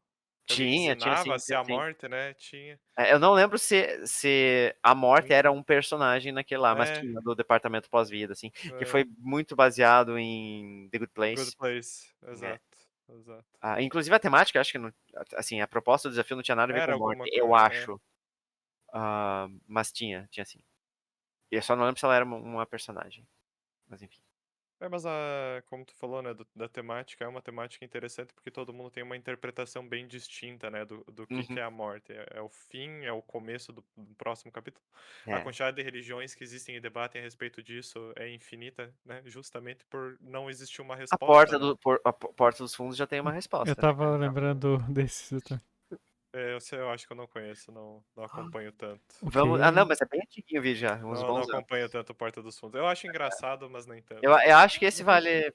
Que alguém Tinha ensinava sim, a ser tinha a sim. morte, né? Tinha. Eu não lembro se a morte era um personagem naquele lá, mas É, tinha do departamento pós-vida, assim, que é, foi muito baseado em The Good Good Place. Place, É, exato. exato. Inclusive a temática, acho que não, assim, a proposta do desafio não tinha nada a ver Era com morte, alguma eu coisa, acho. Mas tinha sim. E eu só não lembro se ela era uma personagem. Mas enfim. Mas como tu falou, né, da temática, é uma temática interessante porque todo mundo tem uma interpretação bem distinta, né, do que Uhum. é a morte. É o fim, é o começo do próximo capítulo. A É. quantidade de religiões que existem e debatem a respeito disso é infinita, né, justamente por não existir uma A resposta, porta, né. a porta dos fundos já tem uma Eu resposta, né, tava cara? lembrando desses também. Eu acho que eu não conheço, não acompanho tanto. Vamos. Ok. Não, mas é bem antiguinho o vídeo já, uns Não bons anos. acompanho tanto Porta dos Fundos. Eu acho engraçado, mas nem tanto. Eu acho que esse vale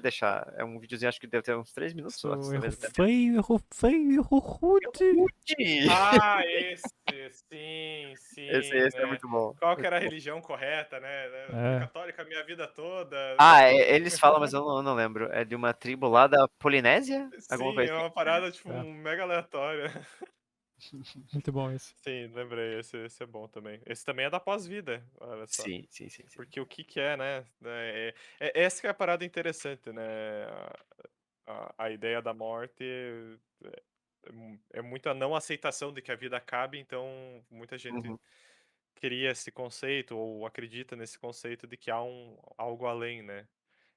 deixar. É um videozinho, acho que deve ter uns 3 minutos, ou Erro talvez até feio, erro feio, erro rude. menos. Ah, sim, Esse é né? muito bom. Qual que Muito era a bom. religião correta, né? Eu fui É. católica a minha vida toda. Eles falam, mas eu não lembro. É de uma tribo lá da Polinésia? Alguma Sim, coisa é assim? uma parada, tipo, É. mega aleatória. Muito bom esse. Sim, lembrei, esse é bom também. Esse também é da pós-vida, olha só. Sim. Porque o que que é, né? Essa que é a parada interessante, né? A ideia da morte é muita não aceitação de que a vida acabe, então muita gente Uhum. cria esse conceito ou acredita nesse conceito de que há algo além, né?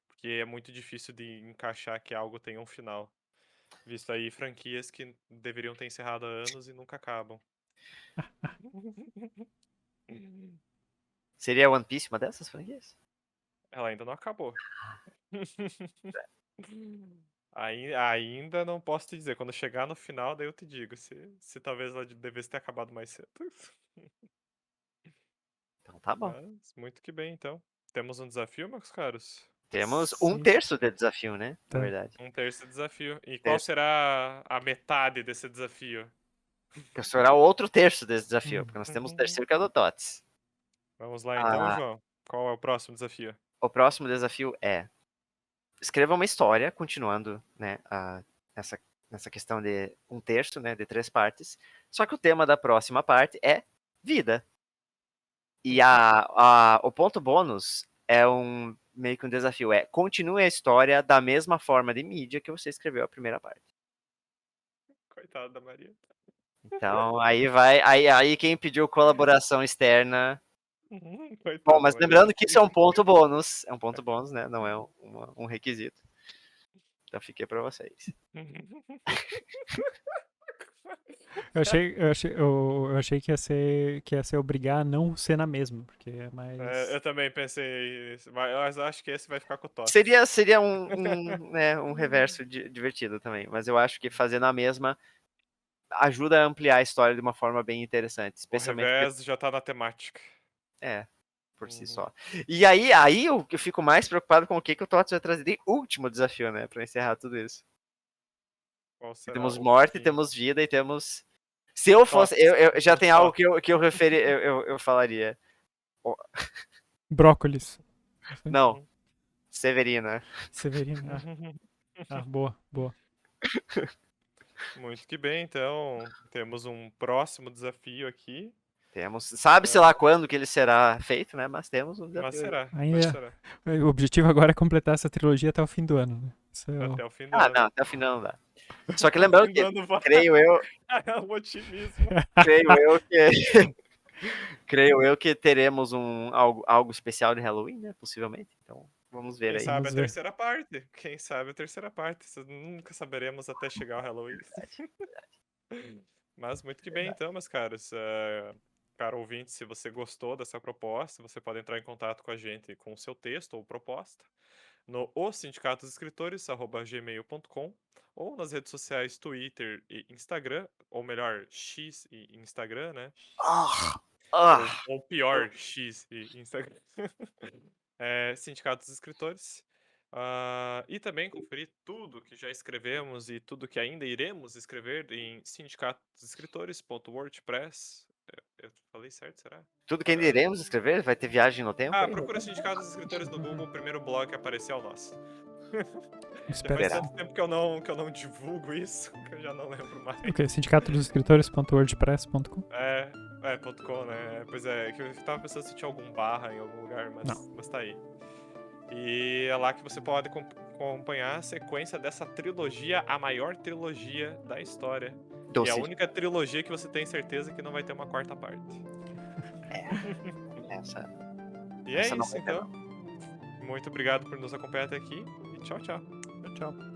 Porque é muito difícil de encaixar que algo tenha um final. Visto aí franquias que deveriam ter encerrado há anos e nunca acabam. Seria One Piece uma dessas franquias? Ela ainda não acabou. Ainda não posso te dizer. Quando chegar no final, daí eu te digo se talvez ela devesse ter acabado mais cedo. Então tá bom. Mas muito que bem, então. Temos um desafio, meus caros? Temos um Sim. terço de desafio, né? Na Tá. verdade. Um terço desafio. E qual Terço. será a metade desse desafio? Que será o outro terço desse desafio, porque nós temos o terceiro que é o do Tots. Vamos lá então, Ah, João. Qual é o próximo desafio? o próximo desafio é: escreva uma história, continuando, né, nessa questão de um terço, né, de 3 partes. Só que o tema da próxima parte é vida. E o ponto bônus é meio que um desafio, continue a história da mesma forma de mídia que você escreveu a primeira parte. Coitada da Maria. Então, aí quem pediu colaboração externa. Bom, Coitada da mas Maria. lembrando que isso é um ponto bônus, né? Não é um requisito. Então fiquei pra vocês. Eu achei que ia ser obrigar a não ser na mesma, porque é mais. Eu também pensei isso, mas eu acho que esse vai ficar com o Tots. Seria né, um reverso divertido também, mas eu acho que fazendo a mesma ajuda a ampliar a história de uma forma bem interessante, O especialmente revés já tá na temática. por si Uhum. só. E aí eu fico mais preocupado com o que o Tots vai trazer de último desafio, né, pra encerrar tudo isso. Qual será Temos o morte, fim? temos vida e temos. Se eu fosse. Tots. Eu já Um tem só. algo que eu referi. Eu falaria. Brócolis. Não, Severina. Severina. Boa, boa. Muito que bem, então. Temos um próximo desafio aqui. Temos. Sabe-se lá quando que ele será feito, né? Mas temos um Mas desafio aí. será, mas Ainda. será. O objetivo agora é completar essa trilogia até o fim do ano, né? Isso é Até o fim do Não, ano. até o final não dá. Só que lembrando que, Fim do ano creio eu, o otimismo. creio eu que teremos algo especial de Halloween, né? Possivelmente. Então, vamos ver Quem aí. sabe Vamos a ver. terceira parte. Quem sabe a terceira parte. Isso nunca saberemos até chegar o Halloween. Mas muito que bem, então, meus caros. Caro ouvinte, se você gostou dessa proposta, você pode entrar em contato com a gente com o seu texto ou proposta no osindicatosescritores@gmail.com ou nas redes sociais Twitter e Instagram, ou melhor, X e Instagram, né? Ou pior, X e Instagram. Sindicato dos Escritores. E também conferir tudo que já escrevemos e tudo que ainda iremos escrever em sindicatosescritores.wordpress. Eu falei certo, será? Tudo que ainda iremos escrever? Vai ter viagem no tempo? Procura Sindicato dos Escritores no Google, o primeiro blog que aparecer é o nosso. Já Espero faz que Será? sim. tanto tempo que eu não divulgo isso, que eu já não lembro mais. Ok, sindicatodosescritores.wordpress.com. .com, né? Pois é, que eu tava pensando se tinha algum barra em algum lugar, mas tá aí. E é lá que você pode acompanhar a sequência dessa trilogia, a maior trilogia da história. Então, E a sim, única trilogia que você tem certeza que não vai ter uma quarta parte. essa, E é essa não isso, vai ter, então. Muito obrigado por nos acompanhar até aqui e tchau, tchau. Tchau.